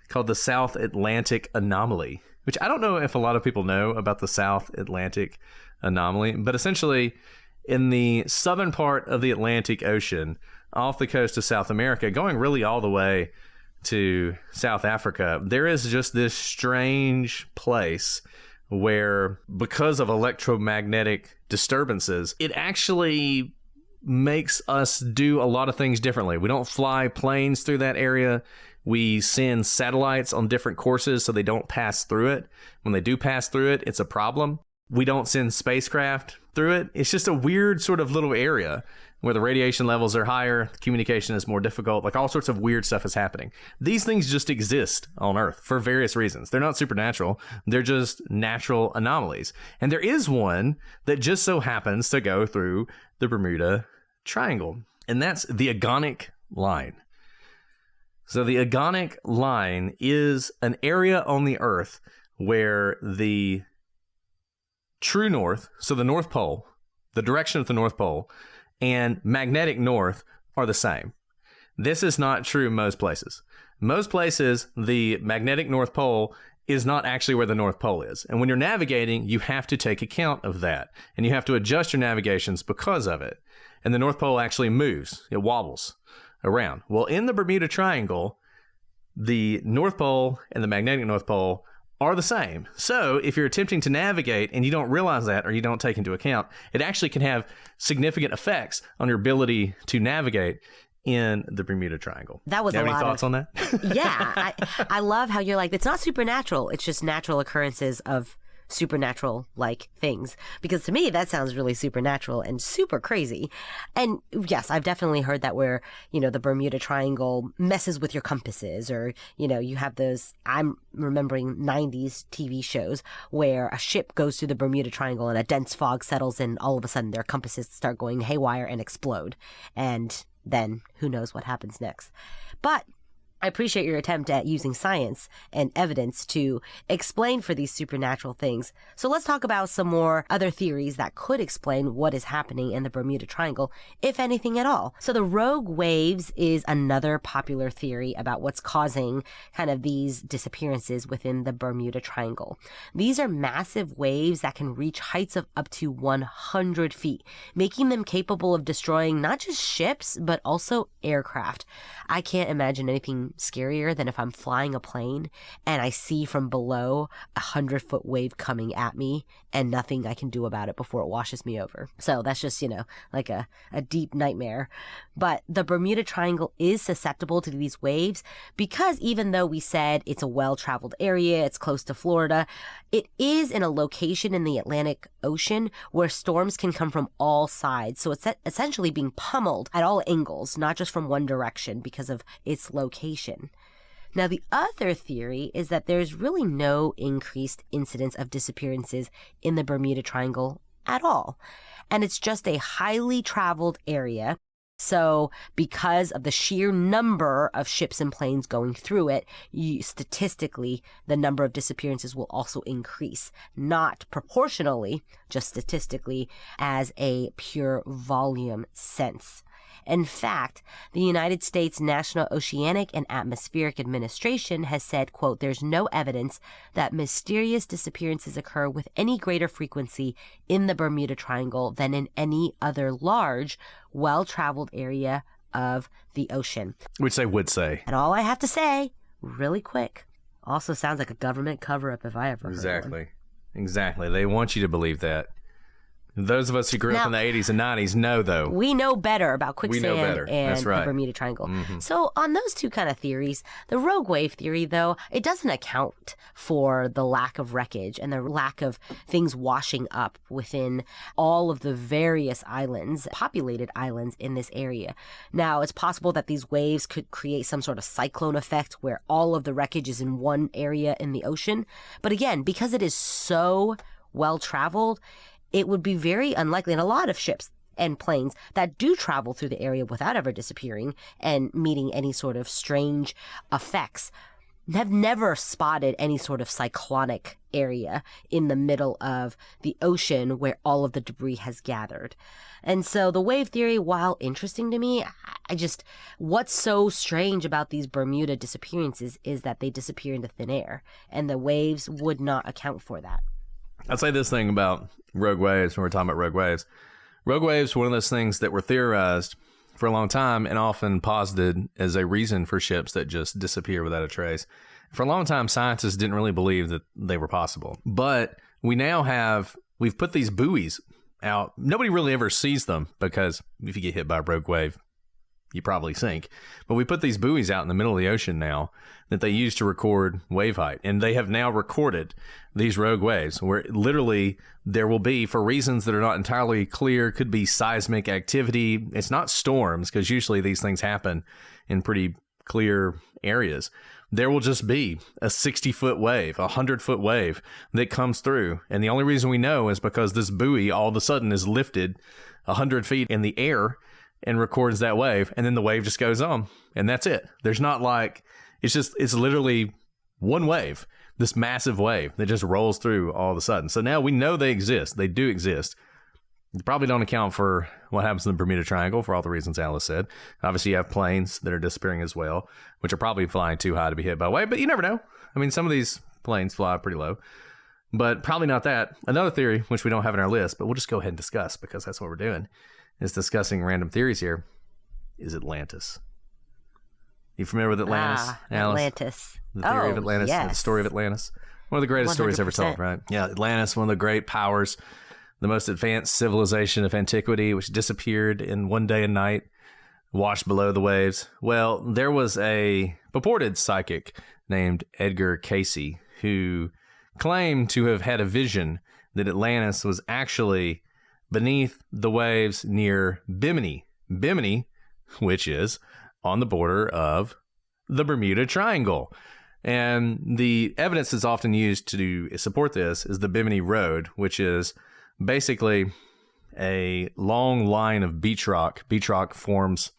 called the South Atlantic Anomaly, which I don't know if a lot of people know about the South Atlantic Anomaly, but essentially in the southern part of the Atlantic Ocean, off the coast of South America, going really all the way to South Africa, there is just this strange place where, because of electromagnetic disturbances, it actually makes us do a lot of things differently. We don't fly planes through that area. We send satellites on different courses so they don't pass through it. When they do pass through it, it's a problem. We don't send spacecraft through it. It's just a weird sort of little area where the radiation levels are higher, communication is more difficult, like all sorts of weird stuff is happening. These things just exist on Earth for various reasons. They're not supernatural. They're just natural anomalies. And there is one that just so happens to go through the Bermuda Triangle, and that's the Agonic Line. So the Agonic Line is an area on the Earth where the true north, so the North Pole, the direction of the North Pole, and magnetic north are the same. This is not true most places. Most places, the magnetic North Pole is not actually where the North Pole is. And when you're navigating, you have to take account of that. And you have to adjust your navigations because of it. And the North Pole actually moves. It wobbles around. Well, in the Bermuda Triangle, the North Pole and the magnetic North Pole are the same. So if you're attempting to navigate and you don't realize that or you don't take into account, it actually can have significant effects on your ability to navigate in the Bermuda Triangle. That was you a have lot any thoughts on that? Yeah, I love how you're like, it's not supernatural. It's just natural occurrences of supernatural-like things. Because to me, that sounds really supernatural and super crazy. And yes, I've definitely heard that where, the Bermuda Triangle messes with your compasses, or, you have those, I'm remembering 90s TV shows where a ship goes through the Bermuda Triangle and a dense fog settles in, all of a sudden their compasses start going haywire and explode. And then who knows what happens next. But I appreciate your attempt at using science and evidence to explain for these supernatural things. So let's talk about some more other theories that could explain what is happening in the Bermuda Triangle, if anything at all. So the rogue waves is another popular theory about what's causing kind of these disappearances within the Bermuda Triangle. These are massive waves that can reach heights of up to 100 feet, making them capable of destroying not just ships, but also aircraft. I can't imagine anything scarier than if I'm flying a plane and I see from below 100-foot wave coming at me and nothing I can do about it before it washes me over. So that's just, like a deep nightmare. But the Bermuda Triangle is susceptible to these waves because even though we said it's a well-traveled area, it's close to Florida, it is in a location in the Atlantic Ocean where storms can come from all sides. So it's essentially being pummeled at all angles, not just from one direction because of its location. Now, the other theory is that there's really no increased incidence of disappearances in the Bermuda Triangle at all. And it's just a highly traveled area. So because of the sheer number of ships and planes going through it, statistically, the number of disappearances will also increase. Not proportionally, just statistically, as a pure volume sense. In fact, the United States National Oceanic and Atmospheric Administration has said, quote, there's no evidence that mysterious disappearances occur with any greater frequency in the Bermuda Triangle than in any other large, well-traveled area of the ocean. Which they would say. And all I have to say, really quick, also sounds like a government cover-up if I ever heard one. Exactly. They want you to believe that. Those of us who grew up in the 80s and 90s know, though. We know better about quicksand and That's right. the Bermuda Triangle. Mm-hmm. So on those two kind of theories, the rogue wave theory, though, it doesn't account for the lack of wreckage and the lack of things washing up within all of the various islands, populated islands in this area. Now, it's possible that these waves could create some sort of cyclone effect where all of the wreckage is in one area in the ocean. But again, because it is so well-traveled, it would be very unlikely, and a lot of ships and planes that do travel through the area without ever disappearing and meeting any sort of strange effects have never spotted any sort of cyclonic area in the middle of the ocean where all of the debris has gathered. And so the wave theory, while interesting to me, what's so strange about these Bermuda disappearances is that they disappear into thin air, and the waves would not account for that. I'd say this thing about rogue waves when we're talking about rogue waves. Rogue waves were one of those things that were theorized for a long time and often posited as a reason for ships that just disappear without a trace. For a long time, scientists didn't really believe that they were possible. But we've put these buoys out. Nobody really ever sees them because if you get hit by a rogue wave, you probably sink. But we put these buoys out in the middle of the ocean now that they use to record wave height. And they have now recorded these rogue waves where literally there will be, for reasons that are not entirely clear, could be seismic activity. It's not storms, because usually these things happen in pretty clear areas. There will just be a 60-foot wave, a 100-foot wave that comes through. And the only reason we know is because this buoy all of a sudden is lifted 100 feet in the air and records that wave. And then the wave just goes on. And that's it. There's not like, it's literally one wave, this massive wave that just rolls through all of a sudden. So now we know they exist. They do exist. You probably don't account for what happens in the Bermuda Triangle for all the reasons Alice said. Obviously, you have planes that are disappearing as well, which are probably flying too high to be hit by a wave, but you never know. I mean, some of these planes fly pretty low, but probably not that. Another theory, which we don't have in our list, but we'll just go ahead and discuss because that's what we're doing, is discussing random theories here, is Atlantis. You familiar with Atlantis, Alice? Atlantis. The theory of Atlantis, yes. The story of Atlantis. One of the greatest 100%. stories ever told, right? Yeah, Atlantis, one of the great powers, the most advanced civilization of antiquity, which disappeared in one day and night, washed below the waves. Well, there was a purported psychic named Edgar Cayce who claimed to have had a vision that Atlantis was actually beneath the waves near Bimini. Bimini, which is on the border of the Bermuda Triangle. And the evidence that's often used to support this is the Bimini Road, which is basically a long line of beach rock. Beach rock forms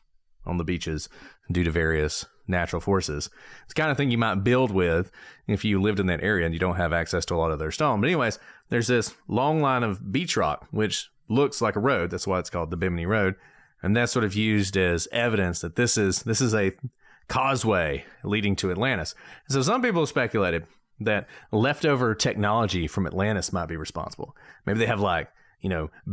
on the beaches due to various natural forces. It's the kind of thing you might build with if you lived in that area and you don't have access to a lot of their stone. But anyways, there's this long line of beach rock, which looks like a road. That's why it's called the Bimini Road. And that's sort of used as evidence that this is a causeway leading to Atlantis. So some people have speculated that leftover technology from Atlantis might be responsible. Maybe they have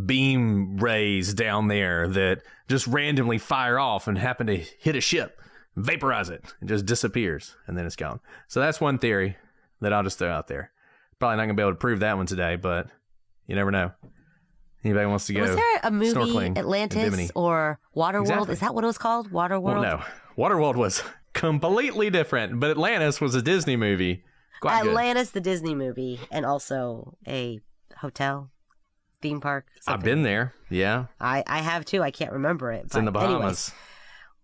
beam rays down there that just randomly fire off and happen to hit a ship, vaporize it, and just disappears, and then it's gone. So that's one theory that I'll just throw out there. Probably not going to be able to prove that one today, but you never know. Anybody wants to go Was there a movie, snorkeling Atlantis or Waterworld? Exactly. Is that what it was called? Waterworld? Well, no. Waterworld was completely different, but Atlantis was a Disney movie. Quite Atlantis, the Disney movie, and also a hotel, theme park. Something. I've been there. Yeah. I have too. I can't remember it. It's in the Bahamas.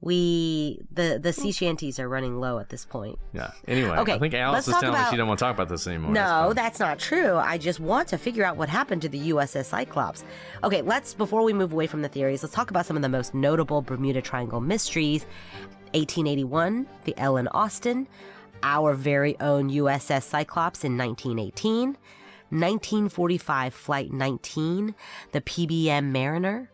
Anyways, the sea shanties are running low at this point. Yeah. Anyway, okay, I think Alice is telling me she don't want to talk about this anymore. No, that's not true. I just want to figure out what happened to the USS Cyclops. Okay, before we move away from the theories, let's talk about some of the most notable Bermuda Triangle mysteries. 1881, the Ellen Austin, our very own USS Cyclops in 1918, 1945 Flight 19, the PBM Mariner,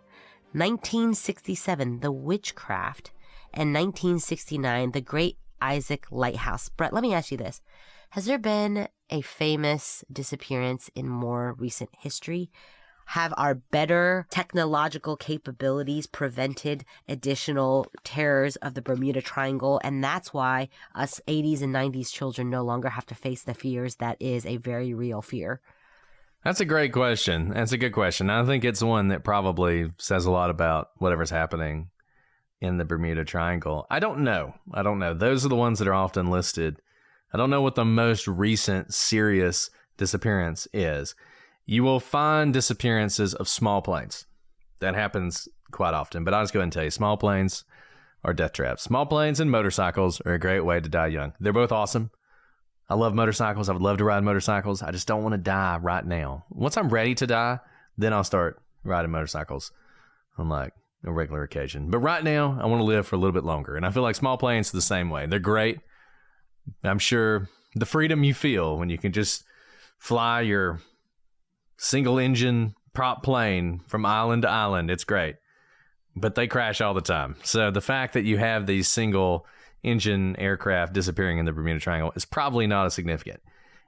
1967 the Witchcraft, and 1969 the Great Isaac Lighthouse. Brett, let me ask you this. Has there been a famous disappearance in more recent history? Have our better technological capabilities prevented additional terrors of the Bermuda Triangle? And that's why us 80s and 90s children no longer have to face the fears that is a very real fear. That's a great question. That's a good question. I think it's one that probably says a lot about whatever's happening in the Bermuda Triangle. I don't know. Those are the ones that are often listed. I don't know what the most recent serious disappearance is. You will find disappearances of small planes. That happens quite often. But I'll just go ahead and tell you, small planes are death traps. Small planes and motorcycles are a great way to die young. They're both awesome. I love motorcycles. I would love to ride motorcycles. I just don't want to die right now. Once I'm ready to die, then I'll start riding motorcycles. on like a regular occasion. But right now, I want to live for a little bit longer. And I feel like small planes are the same way. They're great. I'm sure the freedom you feel when you can just fly your single engine prop plane from island to island, it's great. But they crash all the time. So the fact that you have these single engine aircraft disappearing in the Bermuda Triangle is probably not as significant.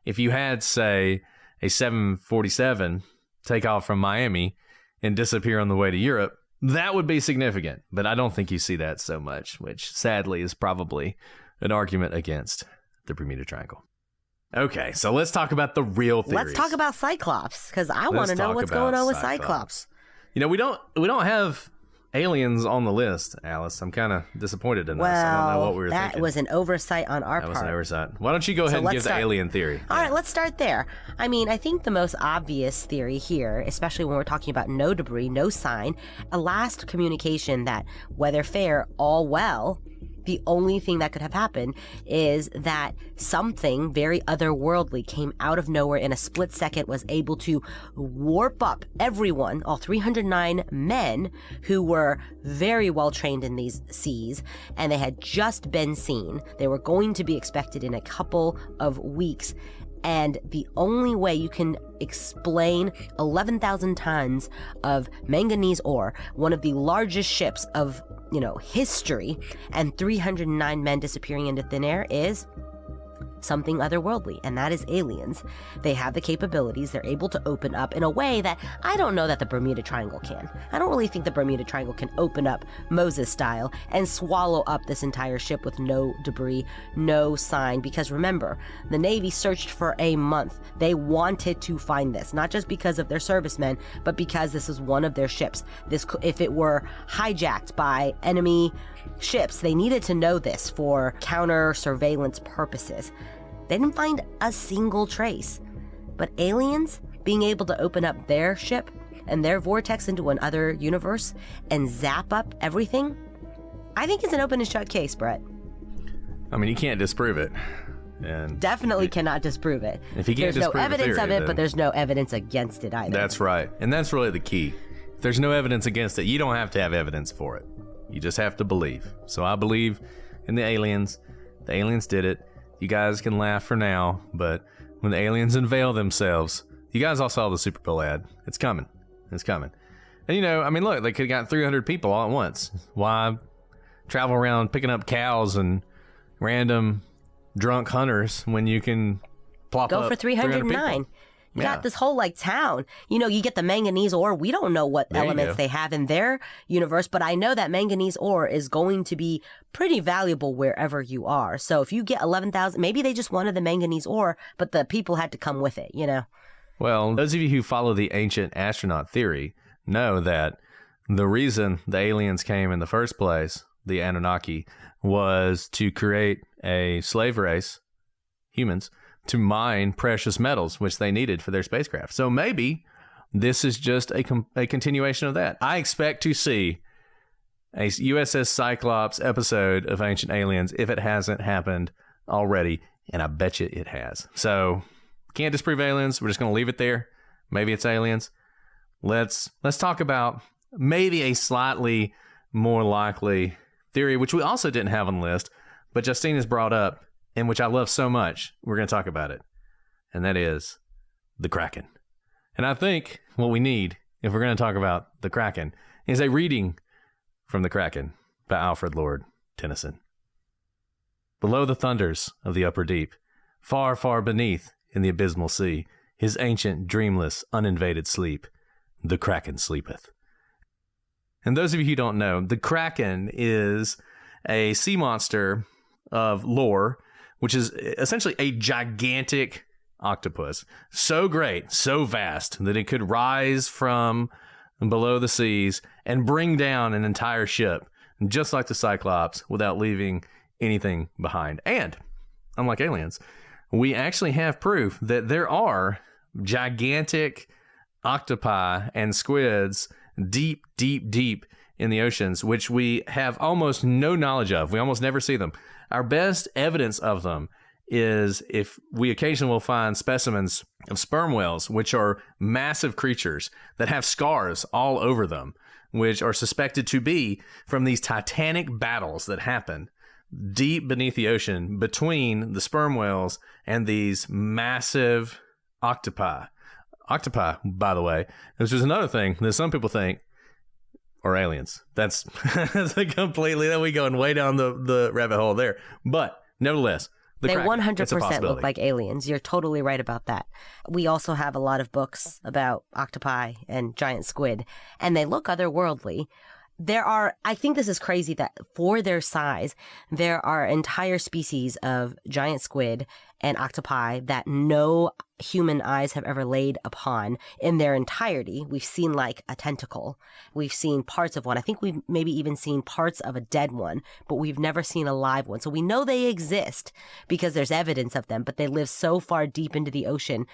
If you had, say, a 747 take off from Miami and disappear on the way to Europe, that would be significant. But I don't think you see that so much, which sadly is probably an argument against the Bermuda Triangle. Okay, so let's talk about the real theories. Let's talk about Cyclops, because I want to know what's going on with Cyclops. You know, we don't have aliens on the list, Alice. I'm kind of disappointed in us. I don't know what we were thinking. That was an oversight on our part. That was an oversight. Why don't you go ahead and give the alien theory? All right, let's start there. I mean, I think the most obvious theory here, especially when we're talking about no debris, no sign, a last communication that, whether fair, all well, the only thing that could have happened is that something very otherworldly came out of nowhere in a split second, was able to warp up everyone, all 309 men who were very well trained in these seas, and they had just been seen. They were going to be expected in a couple of weeks. And the only way you can explain 11,000 tons of manganese ore, one of the largest ships of, history, and 309 men disappearing into thin air is something otherworldly, and that is aliens. They have the capabilities. They're able to open up in a way that I don't know that the Bermuda Triangle can. I don't really think the Bermuda Triangle can open up Moses style and swallow up this entire ship with no debris, no sign, because remember, the Navy searched for a month. They wanted to find this, not just because of their servicemen, but because this is one of their ships. If it were hijacked by enemy ships, they needed to know this for counter surveillance purposes. They didn't find a single trace. But aliens being able to open up their ship and their vortex into another universe and zap up everything, I think it's an open and shut case, Brett. I mean, you can't disprove it. And definitely cannot disprove it. If you can't there's disprove no evidence theory, of it, but there's no evidence against it either. That's right. And that's really the key. If there's no evidence against it, you don't have to have evidence for it. You just have to believe. So I believe in the aliens. The aliens did it. You guys can laugh for now, but when the aliens unveil themselves, you guys all saw the Super Bowl ad. It's coming. It's coming. And look, they could have got 300 people all at once. Why travel around picking up cows and random drunk hunters when you can plop up go for 309? You got this whole town. You get the manganese ore. We don't know what elements they have in their universe, but I know that manganese ore is going to be pretty valuable wherever you are. So if you get 11,000, maybe they just wanted the manganese ore, but the people had to come with it, Well, those of you who follow the ancient astronaut theory know that the reason the aliens came in the first place, the Anunnaki, was to create a slave race, humans, to mine precious metals, which they needed for their spacecraft. So maybe this is just a continuation of that. I expect to see a USS Cyclops episode of Ancient Aliens if it hasn't happened already, and I bet you it has. So can't disprove aliens. We're just going to leave it there. Maybe it's aliens. Let's talk about maybe a slightly more likely theory, which we also didn't have on the list, but Justine has brought up, and which I love so much. We're going to talk about it, and that is the Kraken. And I think what we need, if we're going to talk about the Kraken, is a reading from the Kraken by Alfred Lord Tennyson. Below the thunders of the upper deep, far, far beneath in the abysmal sea, his ancient, dreamless, uninvaded sleep, the Kraken sleepeth. And those of you who don't know, the Kraken is a sea monster of lore, which is essentially a gigantic octopus. So great, so vast, that it could rise from below the seas and bring down an entire ship, just like the Cyclops, without leaving anything behind. And, unlike aliens, we actually have proof that there are gigantic octopi and squids deep, deep, deep in the oceans, which we have almost no knowledge of. We almost never see them. Our best evidence of them is if we occasionally will find specimens of sperm whales, which are massive creatures that have scars all over them, which are suspected to be from these titanic battles that happen deep beneath the ocean between the sperm whales and these massive octopi. Octopi, by the way, which is another thing that some people think are aliens. That's a completely, that we going way down the rabbit hole there. But nevertheless, they Kraken, 100% look like aliens. You're totally right about that. We also have a lot of books about octopi and giant squid, and they look otherworldly. I think this is crazy that for their size, there are entire species of giant squid and octopi that no human eyes have ever laid upon in their entirety. We've seen like a tentacle. We've seen parts of one. I think we've maybe even seen parts of a dead one, but we've never seen a live one. So we know they exist because there's evidence of them, but they live so far deep into the ocean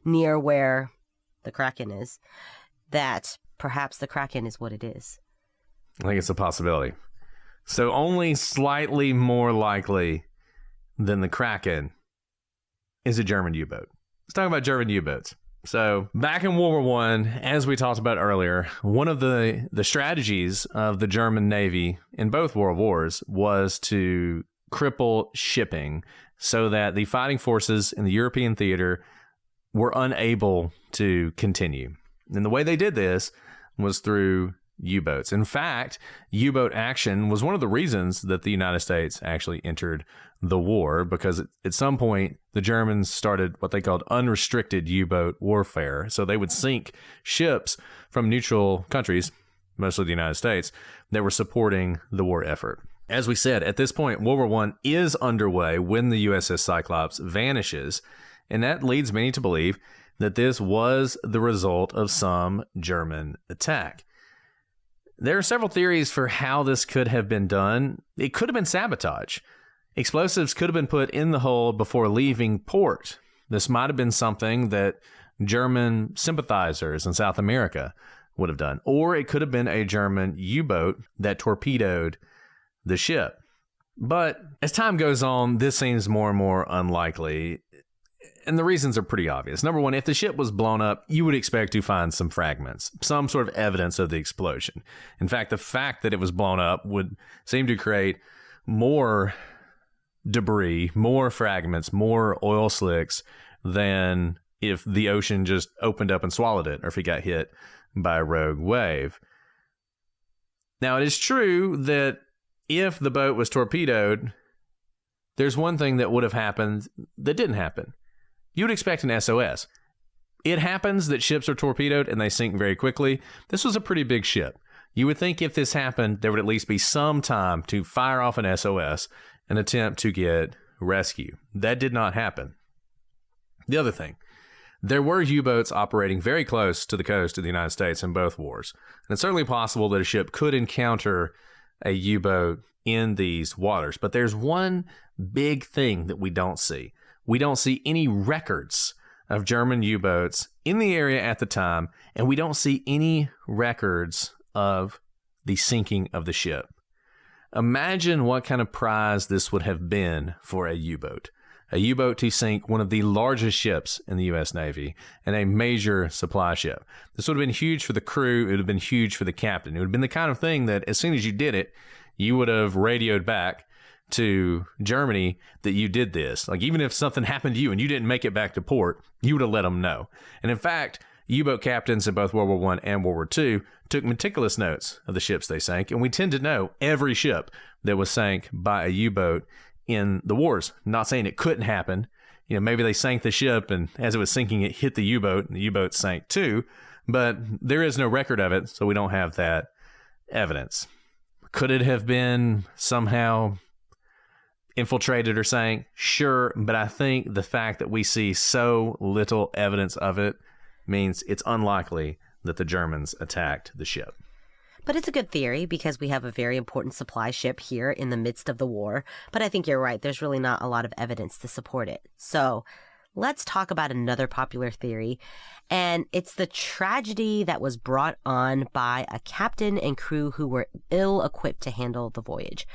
near where the Kraken is that perhaps the Kraken is what it is. I think it's a possibility. So only slightly more likely than the Kraken is a German U-boat. Let's talk about German U-boats. So back in World War I, as we talked about earlier, one of the strategies of the German Navy in both World Wars was to cripple shipping so that the fighting forces in the European theater were unable to continue. And the way they did this was through U-boats. In fact, U-boat action was one of the reasons that the United States actually entered the war, because at some point the Germans started what they called unrestricted U-boat warfare. So they would sink ships from neutral countries, mostly the United States, that were supporting the war effort. As we said, at this point, World War I is underway when the USS Cyclops vanishes, and that leads many to believe that this was the result of some German attack. There are several theories for how this could have been done. It could have been sabotage. Explosives could have been put in the hold before leaving port. This might have been something that German sympathizers in South America would have done. Or it could have been a German U-boat that torpedoed the ship. But as time goes on, this seems more and more unlikely. And the reasons are pretty obvious. Number one, if the ship was blown up, you would expect to find some fragments, some sort of evidence of the explosion. In fact, the fact that it was blown up would seem to create more debris, more fragments, more oil slicks than if the ocean just opened up and swallowed it, or if it got hit by a rogue wave. Now, it is true that if the boat was torpedoed, there's one thing that would have happened that didn't happen. You would expect an SOS. It happens that ships are torpedoed and they sink very quickly. This was a pretty big ship. You would think if this happened, there would at least be some time to fire off an SOS and attempt to get rescue. That did not happen. The other thing, there were U-boats operating very close to the coast of the United States in both wars. And it's certainly possible that a ship could encounter a U-boat in these waters. But there's one big thing that we don't see. We don't see any records of German U-boats in the area at the time, and we don't see any records of the sinking of the ship. Imagine what kind of prize this would have been for a U-boat. A U-boat to sink one of the largest ships in the U.S. Navy and a major supply ship. This would have been huge for the crew. It would have been huge for the captain. It would have been the kind of thing that as soon as you did it, you would have radioed back to Germany that you did this. Like, even if something happened to you and you didn't make it back to port, you would have let them know. And in fact, U-boat captains in both World War I and World War II took meticulous notes of the ships they sank, and we tend to know every ship that was sank by a U-boat in the wars. Not saying it couldn't happen. You know, maybe they sank the ship, and as it was sinking, it hit the U-boat, and the U-boat sank too. But there is no record of it, so we don't have that evidence. Could it have been somehow infiltrated or sank? Sure, but I think the fact that we see so little evidence of it means it's unlikely that the Germans attacked the ship. But it's a good theory because we have a very important supply ship here in the midst of the war. But I think you're right. There's really not a lot of evidence to support it. So let's talk about another popular theory. And it's the tragedy that was brought on by a captain and crew who were ill-equipped to handle the voyage.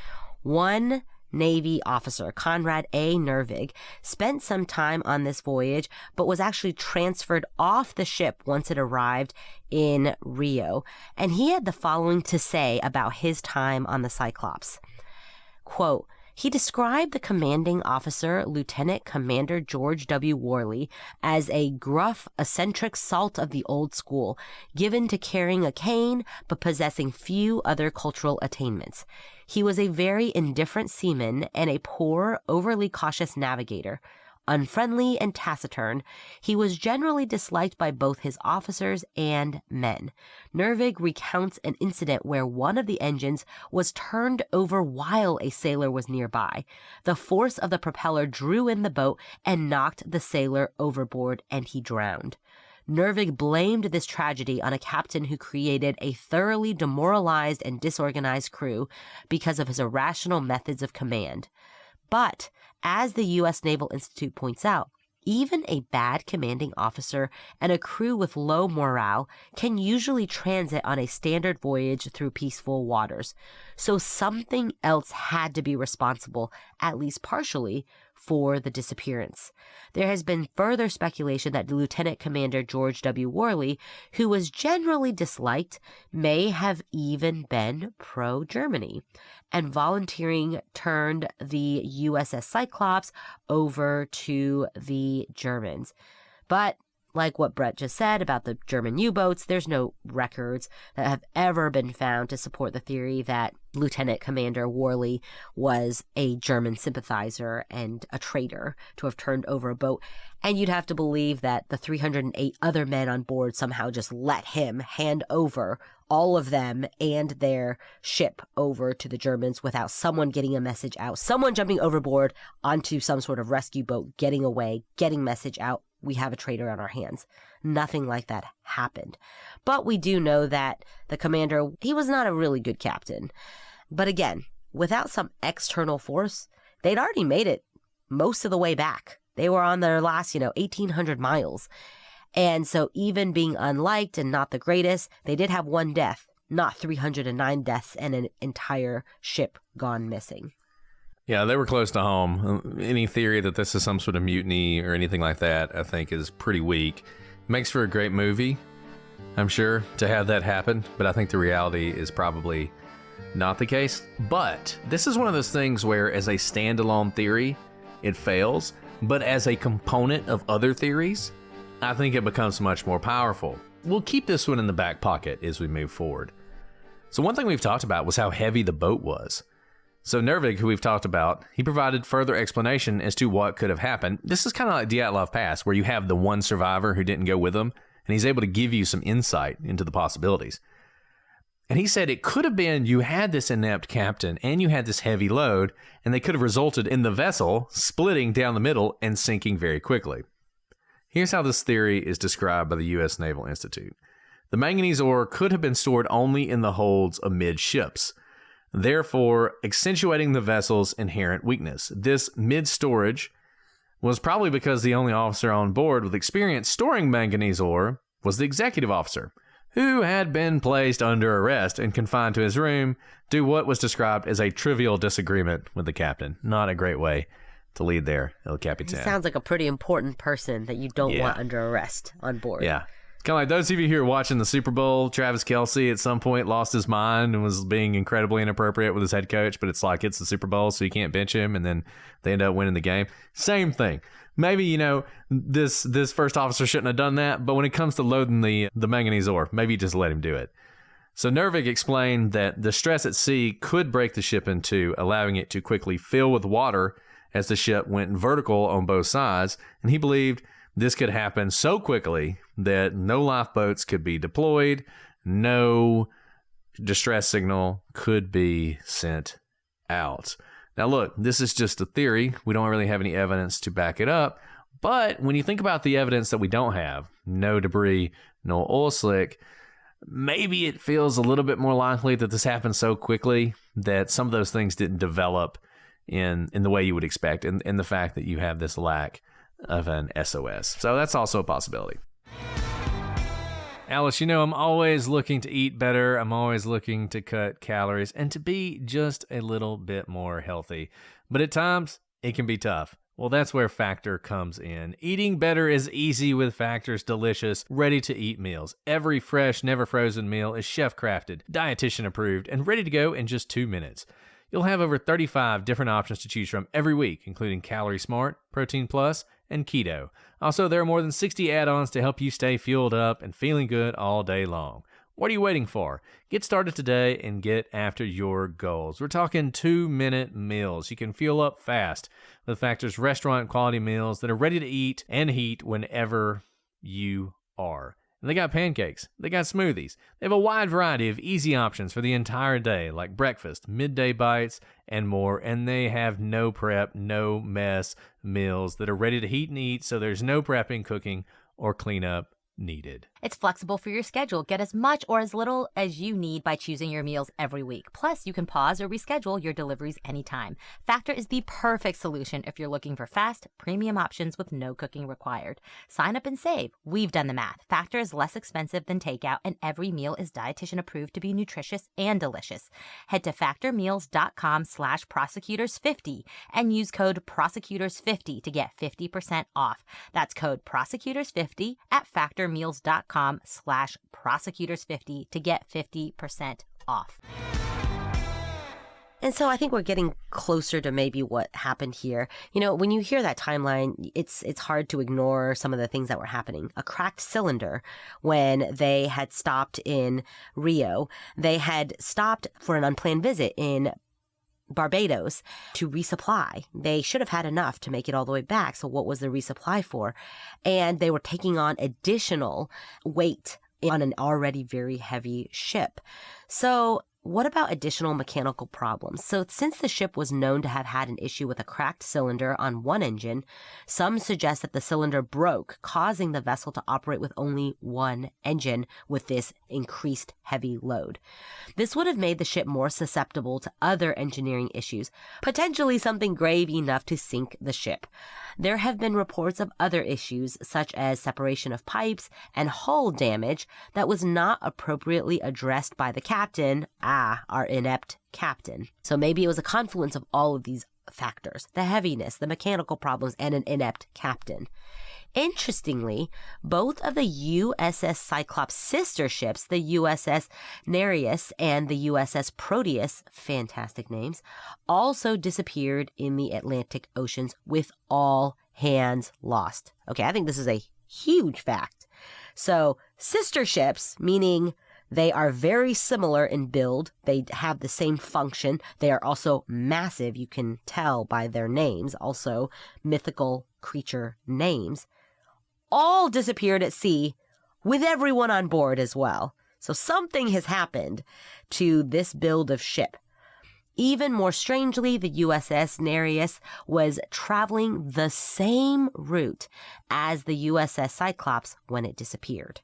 One Navy officer Conrad A. Nervig spent some time on this voyage, but was actually transferred off the ship once it arrived in Rio. And he had the following to say about his time on the Cyclops. Quote, he described the commanding officer, Lieutenant Commander George W. Worley, as a gruff, eccentric salt of the old school, given to carrying a cane, but possessing few other cultural attainments. He was a very indifferent seaman and a poor, overly cautious navigator. Unfriendly and taciturn, he was generally disliked by both his officers and men. Nervig recounts an incident where one of the engines was turned over while a sailor was nearby. The force of the propeller drew in the boat and knocked the sailor overboard, and he drowned. Nervig blamed this tragedy on a captain who created a thoroughly demoralized and disorganized crew because of his irrational methods of command. But, as the U.S. Naval Institute points out, even a bad commanding officer and a crew with low morale can usually transit on a standard voyage through peaceful waters. So something else had to be responsible, at least partially, for the disappearance. There has been further speculation that Lieutenant Commander George W. Worley, who was generally disliked, may have even been pro-Germany, and volunteering turned the USS Cyclops over to the Germans. But like what Brett just said about the German U-boats, there's no records that have ever been found to support the theory that Lieutenant Commander Worley was a German sympathizer and a traitor to have turned over a boat. And you'd have to believe that the 308 other men on board somehow just let him hand over all of them and their ship over to the Germans without someone getting a message out, someone jumping overboard onto some sort of rescue boat, getting away, getting message out. We have a traitor on our hands. Nothing like that happened. But we do know that the commander, he was not a really good captain. But again, without some external force, they'd already made it most of the way back. They were on their last, 1,800 miles. And so even being unliked and not the greatest, they did have one death, not 309 deaths and an entire ship gone missing. Yeah, they were close to home. Any theory that this is some sort of mutiny or anything like that, I think, is pretty weak. Makes for a great movie, I'm sure, to have that happen. But I think the reality is probably not the case. But this is one of those things where, as a standalone theory, it fails. But as a component of other theories, I think it becomes much more powerful. We'll keep this one in the back pocket as we move forward. So one thing we've talked about was how heavy the boat was. So Nervig, who we've talked about, he provided further explanation as to what could have happened. This is kind of like Dyatlov Pass, where you have the one survivor who didn't go with them, and he's able to give you some insight into the possibilities. And he said it could have been you had this inept captain and you had this heavy load, and they could have resulted in the vessel splitting down the middle and sinking very quickly. Here's how this theory is described by the U.S. Naval Institute. The manganese ore could have been stored only in the holds amidships, therefore accentuating the vessel's inherent weakness. This mid-storage was probably because the only officer on board with experience storing manganese ore was the executive officer, who had been placed under arrest and confined to his room due to what was described as a trivial disagreement with the captain. Not a great way to lead there, El Capitan. He sounds like a pretty important person that you don't want under arrest on board. Yeah. Kind of like those of you who are watching the Super Bowl, Travis Kelce at some point lost his mind and was being incredibly inappropriate with his head coach, but it's like it's the Super Bowl, so you can't bench him, and then they end up winning the game. Same thing. Maybe, this first officer shouldn't have done that, but when it comes to loading the manganese ore, maybe you just let him do it. So Nervig explained that the stress at sea could break the ship in two, allowing it to quickly fill with water as the ship went vertical on both sides, and he believed this could happen so quickly that no lifeboats could be deployed, no distress signal could be sent out. Now look, this is just a theory. We don't really have any evidence to back it up, but when you think about the evidence that we don't have, no debris, no oil slick, maybe it feels a little bit more likely that this happened so quickly that some of those things didn't develop in the way you would expect, and the fact that you have this lack of an SOS. So that's also a possibility. Alice, I'm always looking to eat better. I'm always looking to cut calories and to be just a little bit more healthy. But at times, it can be tough. Well, that's where Factor comes in. Eating better is easy with Factor's delicious, ready-to-eat meals. Every fresh, never frozen meal is chef-crafted, dietitian approved, and ready to go in just 2 minutes. You'll have over 35 different options to choose from every week, including Calorie Smart, Protein Plus, and Keto. Also, there are more than 60 add-ons to help you stay fueled up and feeling good all day long. What are you waiting for? Get started today and get after your goals. We're talking 2-minute meals. You can fuel up fast with Factor's restaurant quality meals that are ready to eat and heat whenever you are. And they got pancakes. They got smoothies. They have a wide variety of easy options for the entire day, like breakfast, midday bites, and more. And they have no prep, no mess meals that are ready to heat and eat, so there's no prepping, cooking, or cleanup needed. It's flexible for your schedule. Get as much or as little as you need by choosing your meals every week. Plus, you can pause or reschedule your deliveries anytime. Factor is the perfect solution if you're looking for fast, premium options with no cooking required. Sign up and save. We've done the math. Factor is less expensive than takeout, and every meal is dietitian approved to be nutritious and delicious. Head to factormeals.com/prosecutors50 and use code prosecutors50 to get 50% off. That's code prosecutors50 at factormeals.com/prosecutors50 to get 50% off. And so I think we're getting closer to maybe what happened here. You know, when you hear that timeline, it's hard to ignore some of the things that were happening. A cracked cylinder when they had stopped in Rio. They had stopped for an unplanned visit in Barbados to resupply. They should have had enough to make it all the way back. So what was the resupply for? And they were taking on additional weight on an already very heavy ship. So what about additional mechanical problems? So since the ship was known to have had an issue with a cracked cylinder on one engine, some suggest that the cylinder broke, causing the vessel to operate with only one engine with this increased heavy load. This would have made the ship more susceptible to other engineering issues, potentially something grave enough to sink the ship. There have been reports of other issues, such as separation of pipes and hull damage that was not appropriately addressed by the captain, our inept captain. So maybe it was a confluence of all of these factors, the heaviness, the mechanical problems, and an inept captain. Interestingly, both of the USS Cyclops sister ships, the USS Nereus and the USS Proteus, fantastic names, also disappeared in the Atlantic Oceans with all hands lost. Okay, I think this is a huge fact. So, sister ships, meaning they are very similar in build. They have the same function. They are also massive. You can tell by their names, also mythical creature names. All disappeared at sea with everyone on board as well. So something has happened to this build of ship. Even more strangely, the USS Nereus was traveling the same route as the USS Cyclops when it disappeared.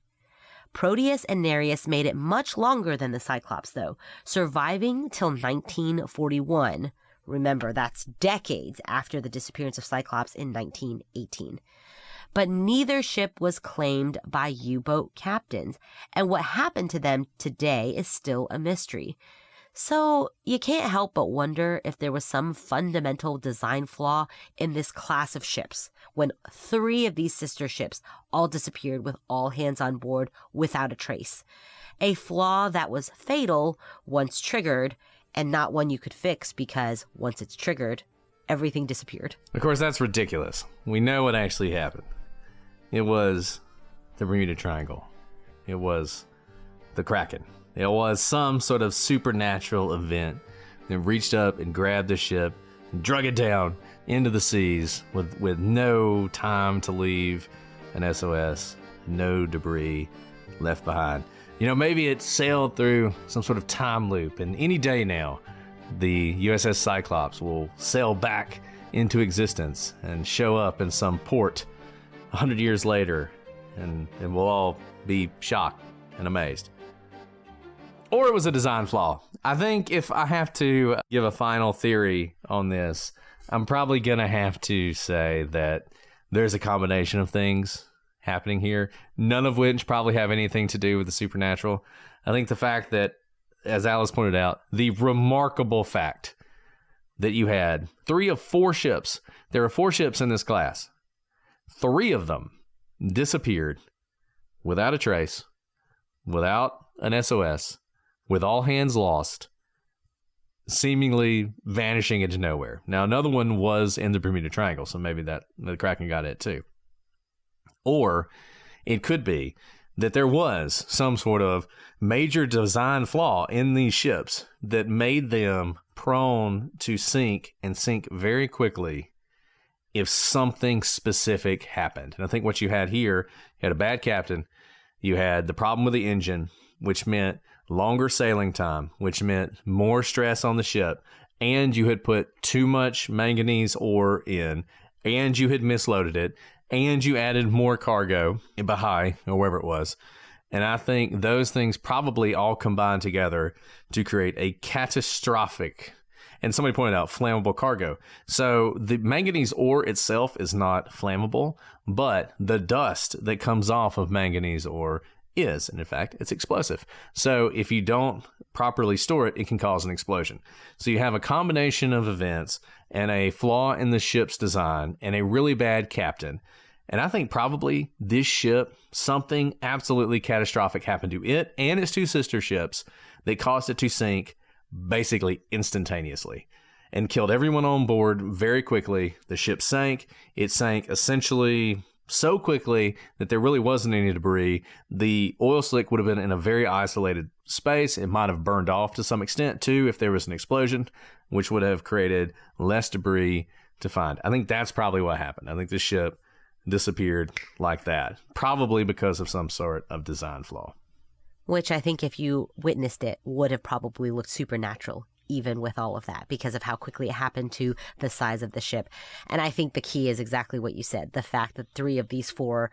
Proteus and Nereus made it much longer than the Cyclops, though, surviving till 1941. Remember, that's decades after the disappearance of Cyclops in 1918. But neither ship was claimed by U-boat captains, and what happened to them today is still a mystery. So you can't help but wonder if there was some fundamental design flaw in this class of ships when 3 of these sister ships all disappeared with all hands on board without a trace. A flaw that was fatal once triggered and not one you could fix because once it's triggered, everything disappeared. Of course, that's ridiculous. We know what actually happened. It was the Bermuda Triangle. It was the Kraken. It was some sort of supernatural event that reached up and grabbed the ship and drug it down into the seas with no time to leave an SOS, no debris left behind. You know, maybe it sailed through some sort of time loop, and any day now, the USS Cyclops will sail back into existence and show up in some port 100 years later, and we'll all be shocked and amazed. Or it was a design flaw. I think if I have to give a final theory on this, I'm probably going to have to say that there's a combination of things happening here, none of which probably have anything to do with the supernatural. I think the fact that, as Alice pointed out, the remarkable fact that you had 3 of 4 ships. There are 4 ships in this class. 3 of them disappeared without a trace, without an SOS, with all hands lost, seemingly vanishing into nowhere. Now, another one was in the Bermuda Triangle, so maybe that the Kraken got it too. Or it could be that there was some sort of major design flaw in these ships that made them prone to sink and sink very quickly if something specific happened. And I think what you had here, you had a bad captain, you had the problem with the engine, which meant longer sailing time, which meant more stress on the ship, and you had put too much manganese ore in, and you had misloaded it, and you added more cargo in Baha'i or wherever it was. And I think those things probably all combined together to create a catastrophic, and somebody pointed out, flammable cargo. So the manganese ore itself is not flammable, but the dust that comes off of manganese ore is, and in fact, it's explosive. So if you don't properly store it, it can cause an explosion. So you have a combination of events and a flaw in the ship's design and a really bad captain. And I think probably this ship, something absolutely catastrophic happened to it and its 2 sister ships that caused it to sink basically instantaneously and killed everyone on board very quickly. The ship sank. It sank essentially so quickly that there really wasn't any debris. The oil slick would have been in a very isolated space. It might have burned off to some extent too if there was an explosion, which would have created less debris to find. I think that's probably what happened. I think the ship disappeared like that, probably because of some sort of design flaw. Which I think if you witnessed it would have probably looked supernatural, even with all of that, because of how quickly it happened to the size of the ship. And I think the key is exactly what you said, the fact that 3 of these 4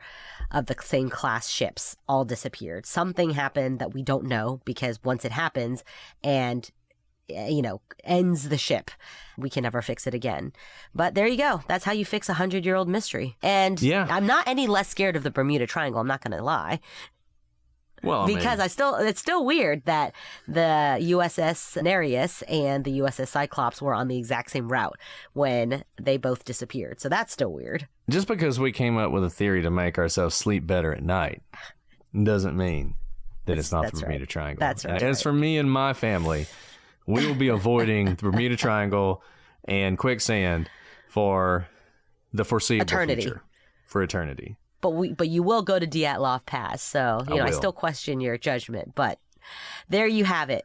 of the same class ships all disappeared. Something happened that we don't know, because once it happens and ends the ship, we can never fix it again. But there you go. That's how you fix a 100-year-old mystery. And yeah, I'm not any less scared of the Bermuda Triangle. I'm not going to lie. Well, because it's still weird that the USS Nereus and the USS Cyclops were on the exact same route when they both disappeared. So that's still weird. Just because we came up with a theory to make ourselves sleep better at night doesn't mean that it's not the Bermuda Triangle. That's right. And as for me and my family, we will be avoiding the Bermuda Triangle and quicksand for the foreseeable future. For eternity. But you will go to Dyatlov Pass, so I still question your judgment. But there you have it.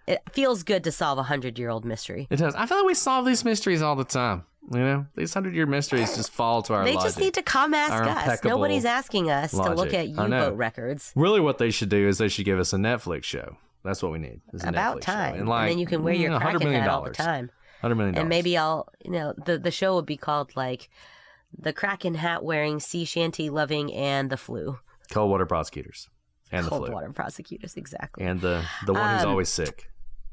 It feels good to solve a 100-year-old mystery. It does. I feel like we solve these mysteries all the time. These 100-year mysteries just fall to our logic. They just need to come ask us. Nobody's asking us to look at U-boat records. Really, what they should do is they should give us a Netflix show. That's what we need. About time. And then you can wear your Kraken hat all the time. $100 million. And maybe the show would be called like The Kraken Hat Wearing, Sea Shanty Loving, and the Flu. Cold Water Prosecutors. And the Flu. Cold Water Prosecutors, exactly. And the one who's always sick.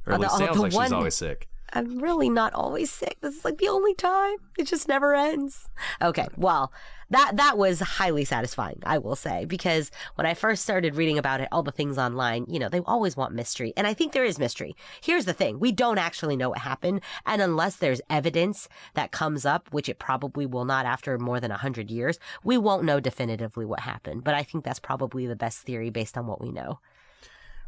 Or at least sounds like she's always sick. I'm really not always sick. This is like the only time. It just never ends. Okay, well, that was highly satisfying, I will say, because when I first started reading about it, all the things online, they always want mystery. And I think there is mystery. Here's the thing. We don't actually know what happened. And unless there's evidence that comes up, which it probably will not after more than 100 years, we won't know definitively what happened. But I think that's probably the best theory based on what we know.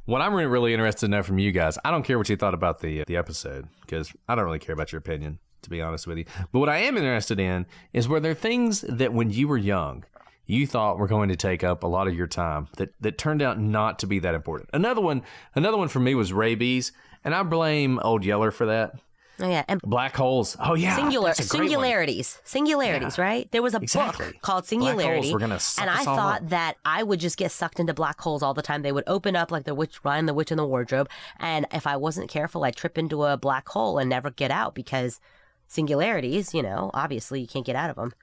What I'm really interested to know from you guys, I don't care what you thought about the episode, because I don't really care about your opinion, to be honest with you. But what I am interested in is, were there things that when you were young, you thought were going to take up a lot of your time that turned out not to be that important? Another one for me was rabies, and I blame Old Yeller for that. Oh, yeah. And black holes. Oh, yeah. Singularities, yeah. Right? There was a book called Singularity. Black holes were going to suck and us I all thought up. that I would just get sucked into black holes all the time. They would open up like the Ryan the Witch in the Wardrobe. And if I wasn't careful, I'd trip into a black hole and never get out, because singularities, obviously you can't get out of them.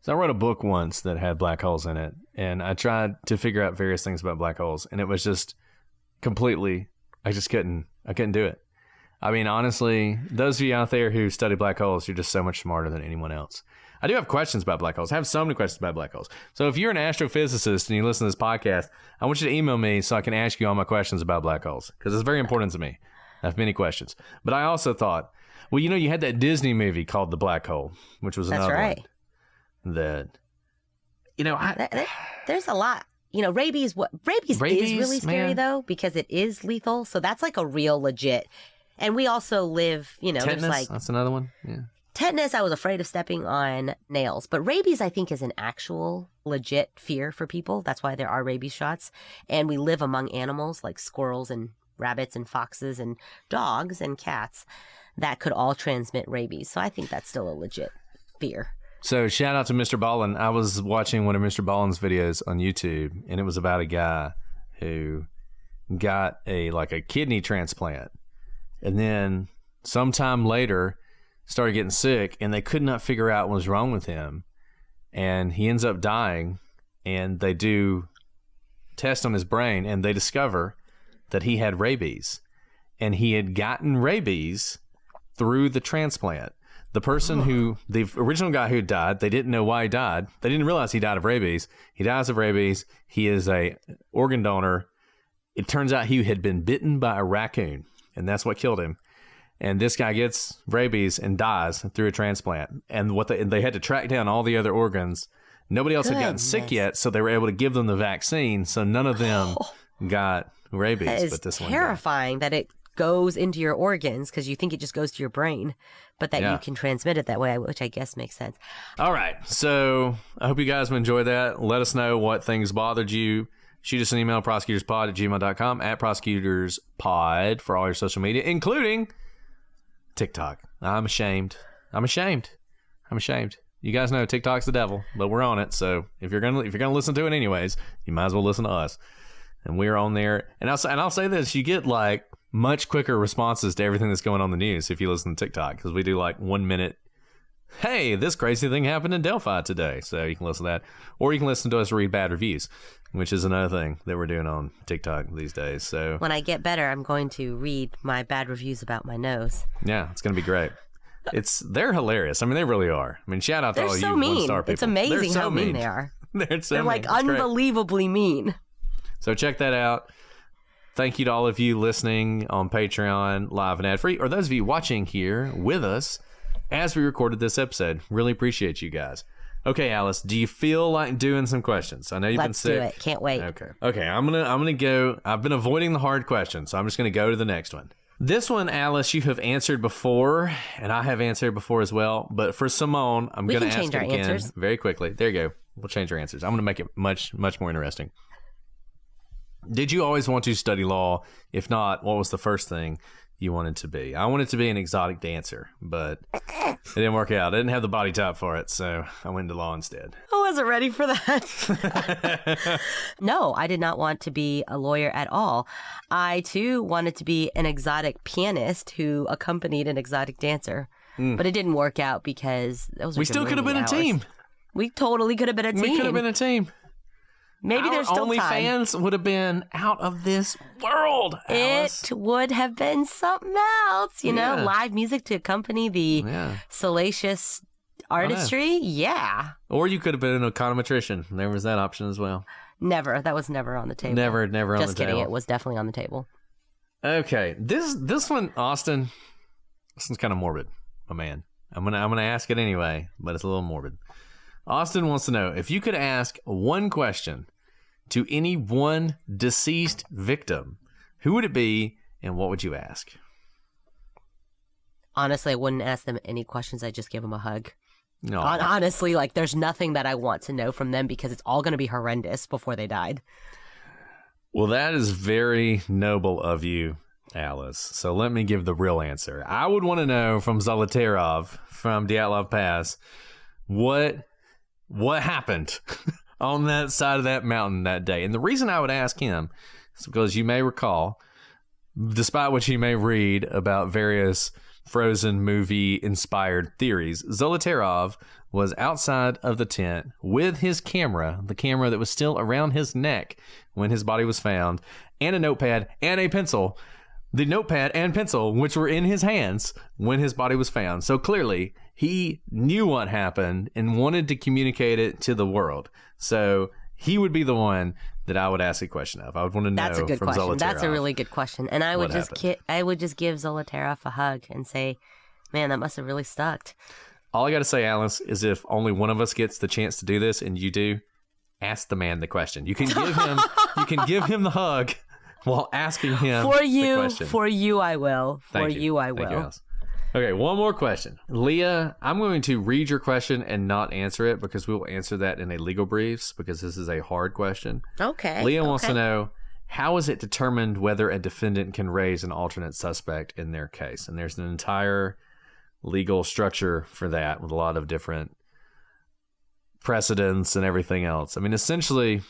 So I wrote a book once that had black holes in it. And I tried to figure out various things about black holes. And it was just completely, I couldn't do it. I mean, honestly, those of you out there who study black holes, you're just so much smarter than anyone else. I do have questions about black holes. I have so many questions about black holes. So if you're an astrophysicist and you listen to this podcast, I want you to email me so I can ask you all my questions about black holes, because it's very important to me. I have many questions. But I also thought, Well, you had that Disney movie called The Black Hole, which was another That's right. one that, there's a lot. Rabies is really scary, man. though, because it is lethal. So that's like a real legit. And we also live, tetanus, there's like that's another one. Yeah. tetanus. I was afraid of stepping on nails, but rabies, I think, is an actual legit fear for people. That's why there are rabies shots. And we live among animals like squirrels and rabbits and foxes and dogs and cats that could all transmit rabies. So I think that's still a legit fear. So shout out to Mr. Ballin. I was watching one of Mr. Ballin's videos on YouTube, and it was about a guy who got a kidney transplant, and then sometime later started getting sick, and they could not figure out what was wrong with him, and he ends up dying. And they do tests on his brain, and they discover that he had rabies, and he had gotten rabies through the transplant. The person the original guy who died, they didn't know why he died. They didn't realize he died of rabies. He dies of rabies. He is a organ donor. It turns out he had been bitten by a raccoon, and that's what killed him. And this guy gets rabies and dies through a transplant. And they had to track down all the other organs. Nobody else had gotten sick yet, so they were able to give them the vaccine. So none of them got rabies. That is but this terrifying that it goes into your organs because you think it just goes to your brain, but that you can transmit it that way, which I guess makes sense. All right. So I hope you guys enjoyed that. Let us know what things bothered you. Shoot us an email, prosecutorspod@gmail.com, @prosecutorspod for all your social media, including TikTok. I'm ashamed. You guys know TikTok's the devil, but we're on it. So if you're gonna listen to it anyways, you might as well listen to us. And we're on there. And I'll say this: you get much quicker responses to everything that's going on in the news if you listen to TikTok, because we do 1 minute. Hey, this crazy thing happened in Delphi today. So you can listen to that, or you can listen to us read bad reviews, which is another thing that we're doing on TikTok these days. So when I get better, I'm going to read my bad reviews about my nose. Yeah, it's going to be great. They're hilarious. I mean, they really are. I mean, shout out to all you 1-star people. It's amazing how mean they are. They're like unbelievably mean. So check that out. Thank you to all of you listening on Patreon, live and ad-free, or those of you watching here with us as we recorded this episode. Really appreciate you guys. Okay, Alice, do you feel like doing some questions? I know you've been sick. Let's do it. Can't wait. Okay. I'm gonna go. I've been avoiding the hard questions, so I'm just gonna go to the next one. This one, Alice, you have answered before, and I have answered before as well. But for Simone, I'm going to ask it again answers very quickly. There you go. We'll change our answers. I'm going to make it much, much more interesting. Did you always want to study law? If not, what was the first thing you wanted to be? I wanted to be an exotic dancer, but it didn't work out. I didn't have the body type for it, so I went into law instead. I wasn't ready for that. No, I did not want to be a lawyer at all. I, too, wanted to be an exotic pianist who accompanied an exotic dancer. But it didn't work out because those we still could have been a team. We totally could have been a team. We could have been a team. Maybe there's still time. OnlyFans would have been out of this world, Alice. It would have been something else, you know, live music to accompany the salacious artistry. Yeah. Or you could have been an econometrician. There was that option as well. Never. That was never on the table. Never on the table. Just kidding. It was definitely on the table. Okay. This one, Austin, this one's kind of morbid, my man. I'm gonna ask it anyway, but it's a little morbid. Austin wants to know if you could ask one question to any one deceased victim, who would it be and what would you ask? Honestly, I wouldn't ask them any questions. I'd just give them a hug. No. Honestly, there's nothing that I want to know from them because it's all going to be horrendous before they died. Well, that is very noble of you, Alice. So let me give the real answer. I would want to know from Zolotarov from Dyatlov Pass what happened on that side of that mountain that day. And the reason I would ask him is because you may recall, despite what you may read about various Frozen movie inspired theories, Zolotarov was outside of the tent with his camera, the camera that was still around his neck when his body was found, and a notepad and a pencil. The notepad and pencil, which were in his hands when his body was found. So clearly, he knew what happened and wanted to communicate it to the world. So he would be the one that I would ask a question of. I would want to know. That's a good question. That's a really good question. And I would just give Zolotarov a hug and say, Man, that must have really stuck. All I got to say, Alice, is if only one of us gets the chance to do this and you do, ask the man the question. You can give him the hug while asking him the question. For you, I will. Thank you, Alice. Okay, one more question. Leah, I'm going to read your question and not answer it because we will answer that in a legal briefs because this is a hard question. Okay. Leah wants to know, how is it determined whether a defendant can raise an alternate suspect in their case? And there's an entire legal structure for that with a lot of different precedents and everything else. I mean, essentially,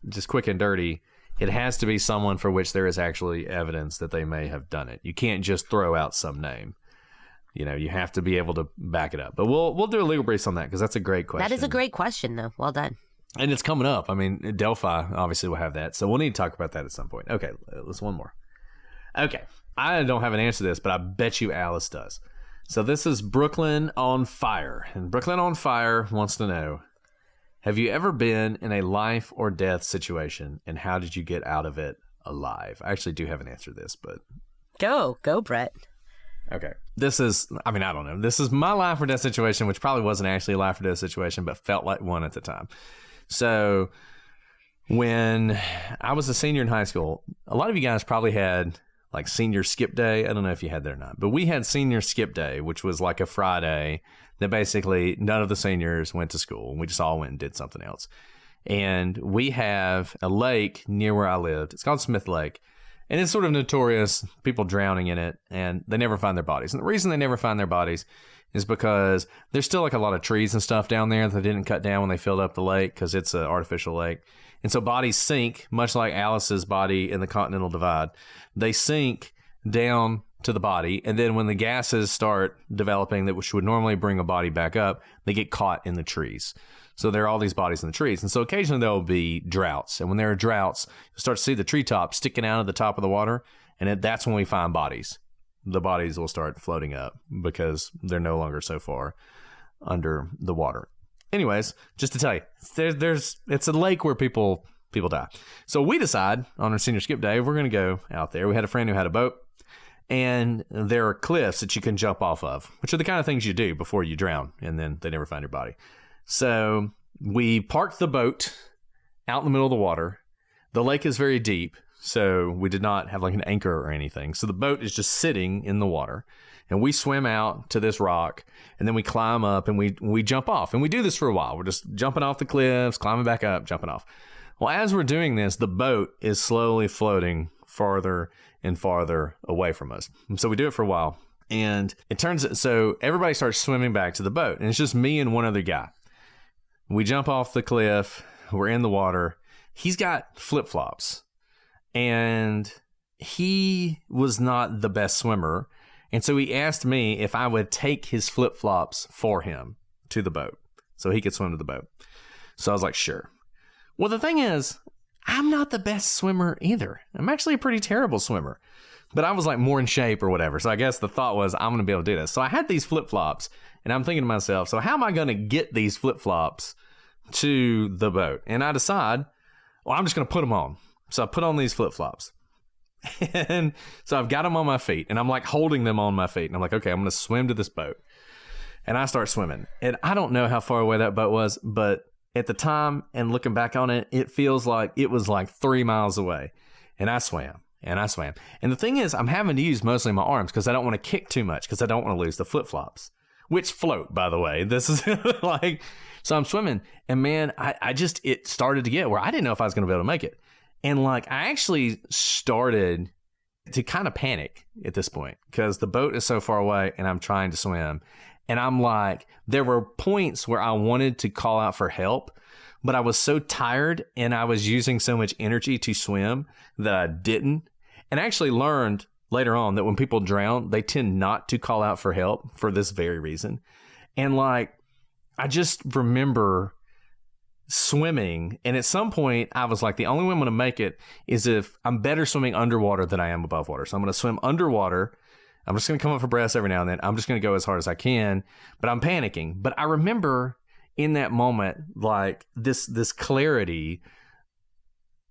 just quick and dirty, it has to be someone for which there is actually evidence that they may have done it. You can't just throw out some name. You know, you have to be able to back it up. But we'll do a legal briefs on that because that's a great question. That is a great question, though. Well done. And it's coming up. I mean, Delphi obviously will have that. So we'll need to talk about that at some point. Okay, let's one more. Okay, I don't have an answer to this, but I bet you Alice does. So this is Brooklyn on Fire. And Brooklyn on Fire wants to know, have you ever been in a life or death situation, and how did you get out of it alive? I actually do have an answer to this, but... Go, Brett. Okay. This is, I mean, I don't know. This is my life or death situation, which probably wasn't actually a life or death situation, but felt like one at the time. So when I was a senior in high school, a lot of you guys probably had like senior skip day. I don't know if you had that or not, but we had senior skip day, which was like a Friday that basically none of the seniors went to school. We just all went and did something else. And we have a lake near where I lived. It's called Smith Lake. And it's sort of notorious, people drowning in it, and they never find their bodies. And the reason they never find their bodies is because there's still like a lot of trees and stuff down there that they didn't cut down when they filled up the lake because it's an artificial lake. And so bodies sink, much like Alice's body in the Continental Divide. They sink down to the body, and then when the gases start developing that which would normally bring a body back up, they get caught in the trees. So there are all these bodies in the trees. And so occasionally there will be droughts. And when there are droughts, you start to see the treetops sticking out of the top of the water. And that's when we find bodies. The bodies will start floating up because they're no longer so far under the water. Anyways, just to tell you, it's a lake where people die. So we decide on our senior skip day, we're going to go out there. We had a friend who had a boat. And there are cliffs that you can jump off of, which are the kind of things you do before you drown. And then they never find your body. So we parked the boat out in the middle of the water. The lake is very deep, so we did not have like an anchor or anything. So the boat is just sitting in the water, and we swim out to this rock, and then we climb up and we jump off. And we do this for a while. We're just jumping off the cliffs, climbing back up, jumping off. Well, as we're doing this, the boat is slowly floating farther and farther away from us. And so we do it for a while, and so everybody starts swimming back to the boat, and it's just me and one other guy. We jump off the cliff. We're in the water. He's got flip-flops, and he was not the best swimmer. And so he asked me if I would take his flip-flops for him to the boat so he could swim to the boat. So I was like, sure. Well, the thing is, I'm not the best swimmer either. I'm actually a pretty terrible swimmer. But I was like more in shape or whatever. So I guess the thought was, I'm going to be able to do this. So I had these flip-flops, and I'm thinking to myself, so how am I going to get these flip-flops to the boat? And I decide, well, I'm just going to put them on. So I put on these flip-flops. And so I've got them on my feet, and I'm like holding them on my feet. And I'm like, okay, I'm going to swim to this boat. And I start swimming. And I don't know how far away that boat was, but at the time and looking back on it, it feels like it was like 3 miles away. And I swam. And I swam. And the thing is, I'm having to use mostly my arms because I don't want to kick too much because I don't want to lose the flip-flops, which float, by the way. This is like, so I'm swimming, and man, it started to get where I didn't know if I was going to be able to make it. And like, I actually started to kind of panic at this point because the boat is so far away and I'm trying to swim. And I'm like, there were points where I wanted to call out for help, but I was so tired and I was using so much energy to swim that I didn't. And I actually learned later on that when people drown, they tend not to call out for help for this very reason. And like, I just remember swimming. And at some point I was like, the only way I'm going to make it is if I'm better swimming underwater than I am above water. So I'm going to swim underwater. I'm just going to come up for breaths every now and then. I'm just going to go as hard as I can, but I'm panicking. But I remember in that moment, like this clarity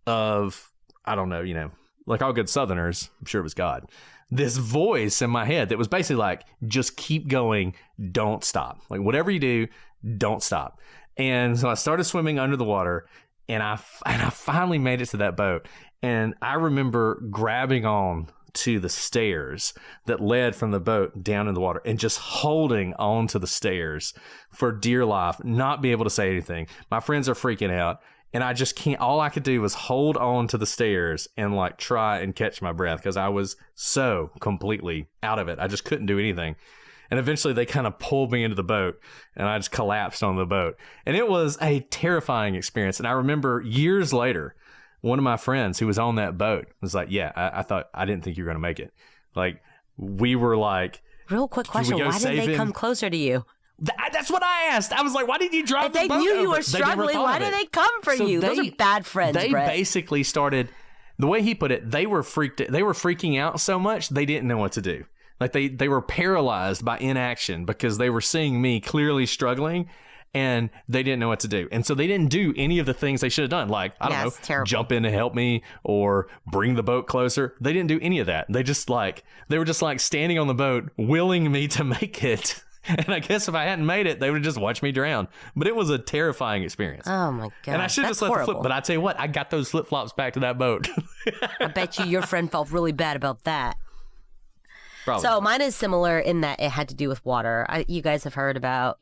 of, I don't know, like all good Southerners, I'm sure it was God, this voice in my head that was basically like, just keep going, don't stop. Like, whatever you do, don't stop. And so I started swimming under the water, and I finally made it to that boat. And I remember grabbing on to the stairs that led from the boat down in the water and just holding on to the stairs for dear life, not be able to say anything. My friends are freaking out. And I just can't, all I could do was hold on to the stairs and like try and catch my breath because I was so completely out of it. I just couldn't do anything. And eventually they kind of pulled me into the boat and I just collapsed on the boat. And it was a terrifying experience. And I remember years later, one of my friends who was on that boat was like, yeah, I didn't think you were going to make it. Like, we were like, real quick question. Why didn't they come closer to you? That's what I asked. I was like, why didn't you drive the boat? If they knew you were struggling, why did they come for you? Those are bad friends, They Brett. basically started, the way he put it, they were freaking out so much they didn't know what to do. Like they were paralyzed by inaction because they were seeing me clearly struggling and they didn't know what to do. And so they didn't do any of the things they should have done. Like, I don't know, jump in to help me or bring the boat closer. They didn't do any of that. They were just like standing on the boat, willing me to make it. And I guess if I hadn't made it, they would have just watched me drown. But it was a terrifying experience. Oh, my God. And I should have just let the flip. But I tell you what, I got those flip-flops back to that boat. I bet your friend felt really bad about that. Probably. So mine is similar in that it had to do with water. You guys have heard about,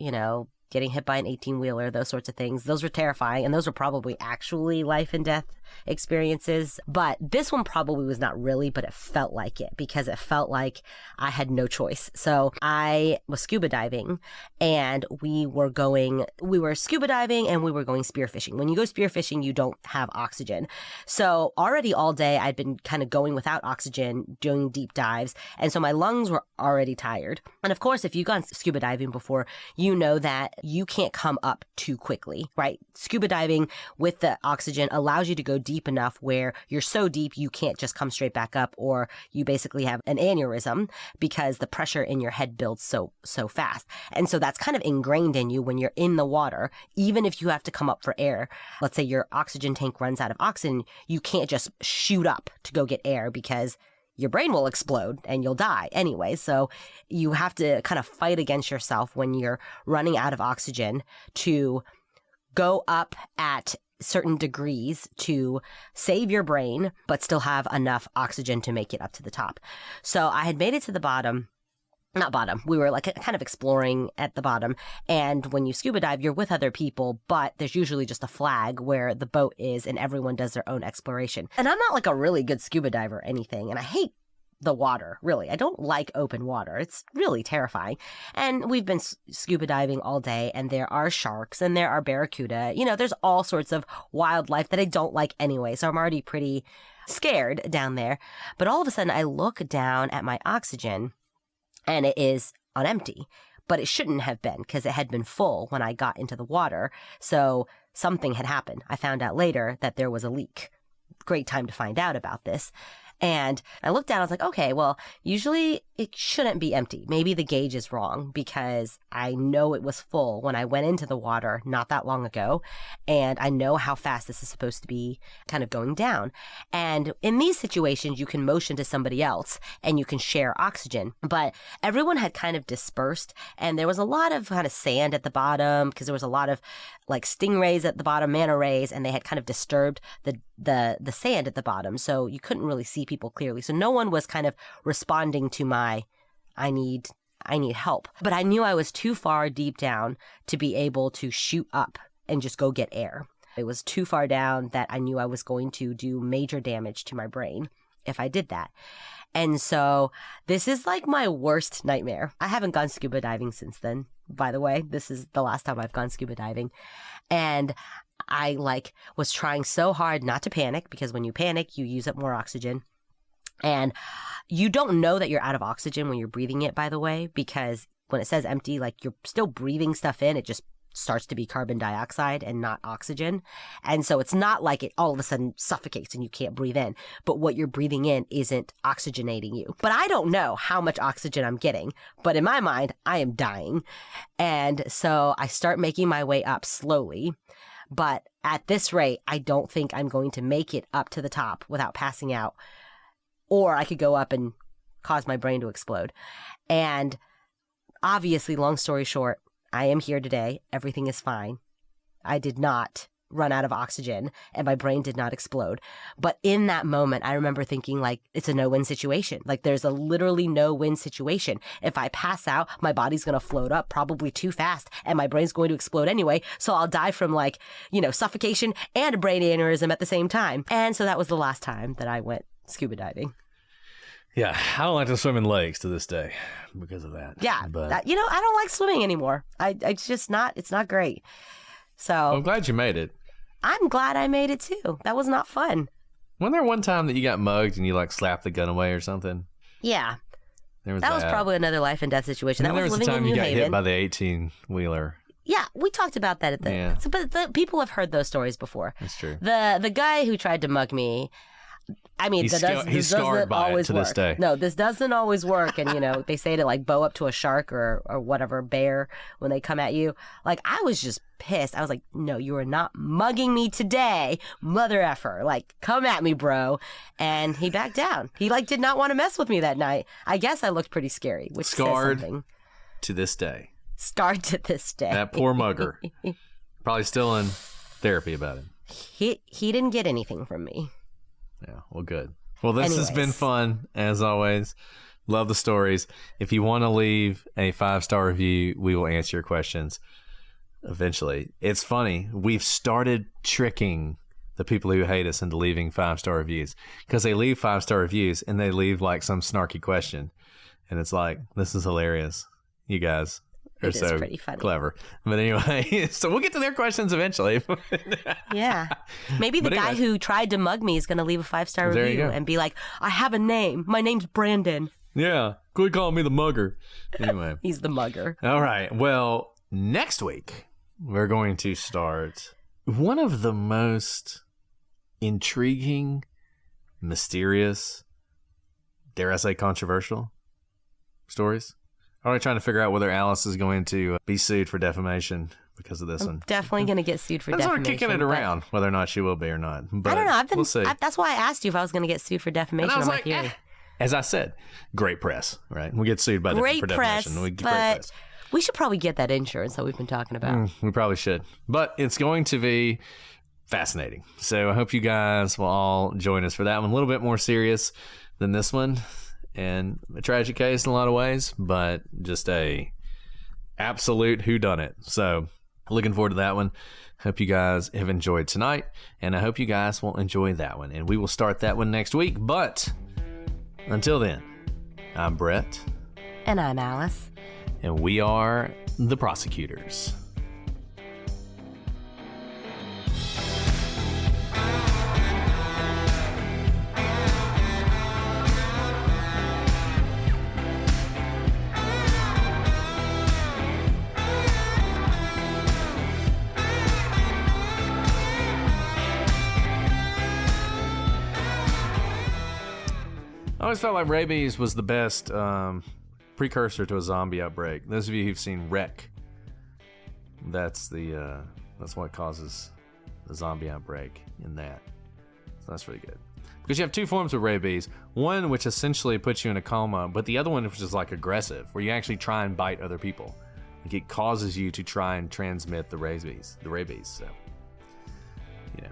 getting hit by an 18-wheeler, those sorts of things. Those were terrifying, and those were probably actually life and death experiences. But this one probably was not really, but it felt like it because it felt like I had no choice. So I was scuba diving, and we were scuba diving and we were going spearfishing. When you go spearfishing, you don't have oxygen. So already all day I'd been kind of going without oxygen, doing deep dives. And so my lungs were already tired. And of course, if you've gone scuba diving before, you know that you can't come up too quickly, right? Scuba diving with the oxygen allows you to go deep enough where you're so deep you can't just come straight back up, or you basically have an aneurysm because the pressure in your head builds so fast. And so that's kind of ingrained in you when you're in the water. Even if you have to come up for air, let's say your oxygen tank runs out of oxygen, you can't just shoot up to go get air because your brain will explode and you'll die anyway. So you have to kind of fight against yourself when you're running out of oxygen to go up at certain degrees to save your brain, but still have enough oxygen to make it up to the top. So I had made it to the bottom. Not bottom. We were like kind of exploring at the bottom. And when you scuba dive, you're with other people, but there's usually just a flag where the boat is and everyone does their own exploration. And I'm not like a really good scuba diver or anything. And I hate the water, really. I don't like open water. It's really terrifying. And we've been scuba diving all day, and there are sharks and there are barracuda. There's all sorts of wildlife that I don't like anyway. So I'm already pretty scared down there. But all of a sudden I look down at my oxygen and it is on empty, but it shouldn't have been because it had been full when I got into the water. So something had happened. I found out later that there was a leak. Great time to find out about this. And I looked down, I was like, okay, well, usually it shouldn't be empty. Maybe the gauge is wrong because I know it was full when I went into the water not that long ago. And I know how fast this is supposed to be kind of going down. And in these situations, you can motion to somebody else and you can share oxygen. But everyone had kind of dispersed, and there was a lot of kind of sand at the bottom because there was a lot of like stingrays at the bottom, manta rays, and they had kind of disturbed the sand at the bottom. So you couldn't really see people clearly. So no one was kind of responding to my, I need help. But I knew I was too far deep down to be able to shoot up and just go get air. It was too far down that I knew I was going to do major damage to my brain if I did that. And so this is like my worst nightmare. I haven't gone scuba diving since then, by the way. This is the last time I've gone scuba diving. And I was trying so hard not to panic, because when you panic, you use up more oxygen. And you don't know that you're out of oxygen when you're breathing it, by the way, because when it says empty, you're still breathing stuff in. It just starts to be carbon dioxide and not oxygen. And so it's not like it all of a sudden suffocates and you can't breathe in, but what you're breathing in isn't oxygenating you. But I don't know how much oxygen I'm getting, but in my mind, I am dying. And so I start making my way up slowly. But at this rate, I don't think I'm going to make it up to the top without passing out. or I could go up and cause my brain to explode. And obviously, long story short, I am here today. Everything is fine. I did not run out of oxygen and my brain did not explode. But in that moment, I remember thinking like, it's a no-win situation. Like there's a literally no-win situation. If I pass out, my body's going to float up probably too fast and my brain's going to explode anyway. So I'll die from like, suffocation and a brain aneurysm at the same time. And so that was the last time that I went scuba diving. Yeah, I don't like to swim in lakes to this day because of that. Yeah, but I don't like swimming anymore. It's just not, it's not great. So I'm glad you made it. I'm glad I made it too. That was not fun. Wasn't there one time that you got mugged and you like slapped the gun away or something? Yeah. That was probably another life and death situation. And that there was living the time in you New got Haven. hit by the 18-wheeler. Yeah, we talked about that but people have heard those stories before. That's true. The guy who tried to mug me, I mean, He's this scarred doesn't by it always to work. this day. No, this doesn't always work. And, they say to like bow up to a shark or whatever, bear when they come at you. Like, I was just pissed. I was like, no, you are not mugging me today, mother effer. Like, come at me, bro. And he backed down. He like did not want to mess with me that night. I guess I looked pretty scary, which Scarred says something. to this day. Scarred to this day. That poor mugger. Probably still in therapy about it. He didn't get anything from me. Yeah, well, good. Well, this has been fun, as always. Love the stories. If you want to leave a 5-star review, we will answer your questions eventually. It's funny. We've started tricking the people who hate us into leaving 5-star reviews because they leave 5-star reviews and they leave like some snarky question. And it's like, this is hilarious. You guys are so pretty funny. Clever. But anyway, so we'll get to their questions eventually. Yeah. Maybe the guy who tried to mug me is going to leave a 5-star There you review go. and be like, I have a name. My name's Brandon. Yeah. Quit calling me the mugger. Anyway. He's the mugger. All right. Well, next week, we're going to start one of the most intriguing, mysterious, dare I say controversial stories. I'm already trying to figure out whether Alice is going to be sued for defamation because of this one. Definitely going to get sued for I'm defamation. sort of kicking it around, whether or not she will be or not. But I don't know. we'll see. That's why I asked you if I was going to get sued for defamation. And I was on my like, theory. as I said, great press, right? We get sued by Great for press, defamation. We get but great press. we should probably get that insurance that we've been talking about. We probably should. But it's going to be fascinating. So I hope you guys will all join us for that one. A little bit more serious than this one. And a tragic case in a lot of ways, but just a absolute whodunit. So looking forward to that one. Hope you guys have enjoyed tonight, and I hope you guys will enjoy that one. And we will start that one next week. But until then, I'm Brett. And I'm Alice. And we are the prosecutors. I always felt like rabies was the best precursor to a zombie outbreak. Those of you who've seen Wreck, that's what causes the zombie outbreak in that. So that's really good. Because you have two forms of rabies. One which essentially puts you in a coma, but the other one which is like aggressive, where you actually try and bite other people. Like it causes you to try and transmit the rabies. So, you know.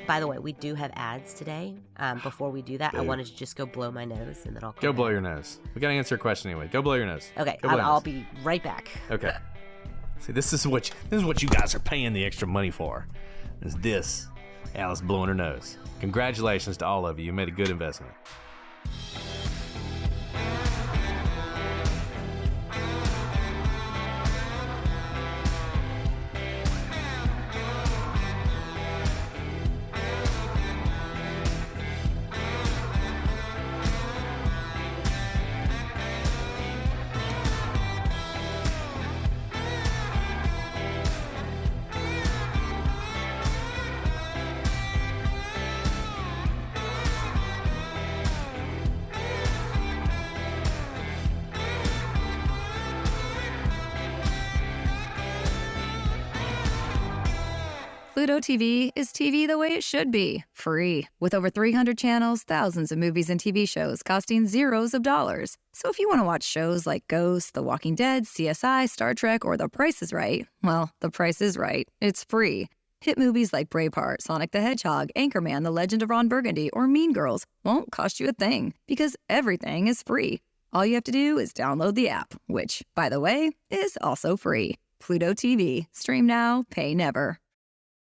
By the way, we do have ads today. Before we do that, I wanted to just go blow my nose, and then I'll come Go back. blow your nose. We got to answer a question anyway. Go blow your nose. Okay, Go blow your I'll nose. be right back. Okay. See, this is what you guys are paying the extra money for. Is this Alice blowing her nose? Congratulations to all of you. You made a good investment. PlutoTV is TV the way it should be, free. With over 300 channels, thousands of movies and TV shows costing zeros of dollars. So if you want to watch shows like Ghost, The Walking Dead, CSI, Star Trek, or The Price is Right, well, The Price is Right. It's free. Hit movies like Braveheart, Sonic the Hedgehog, Anchorman, The Legend of Ron Burgundy, or Mean Girls won't cost you a thing, because everything is free. All you have to do is download the app, which, by the way, is also free. Pluto TV. Stream now, pay never.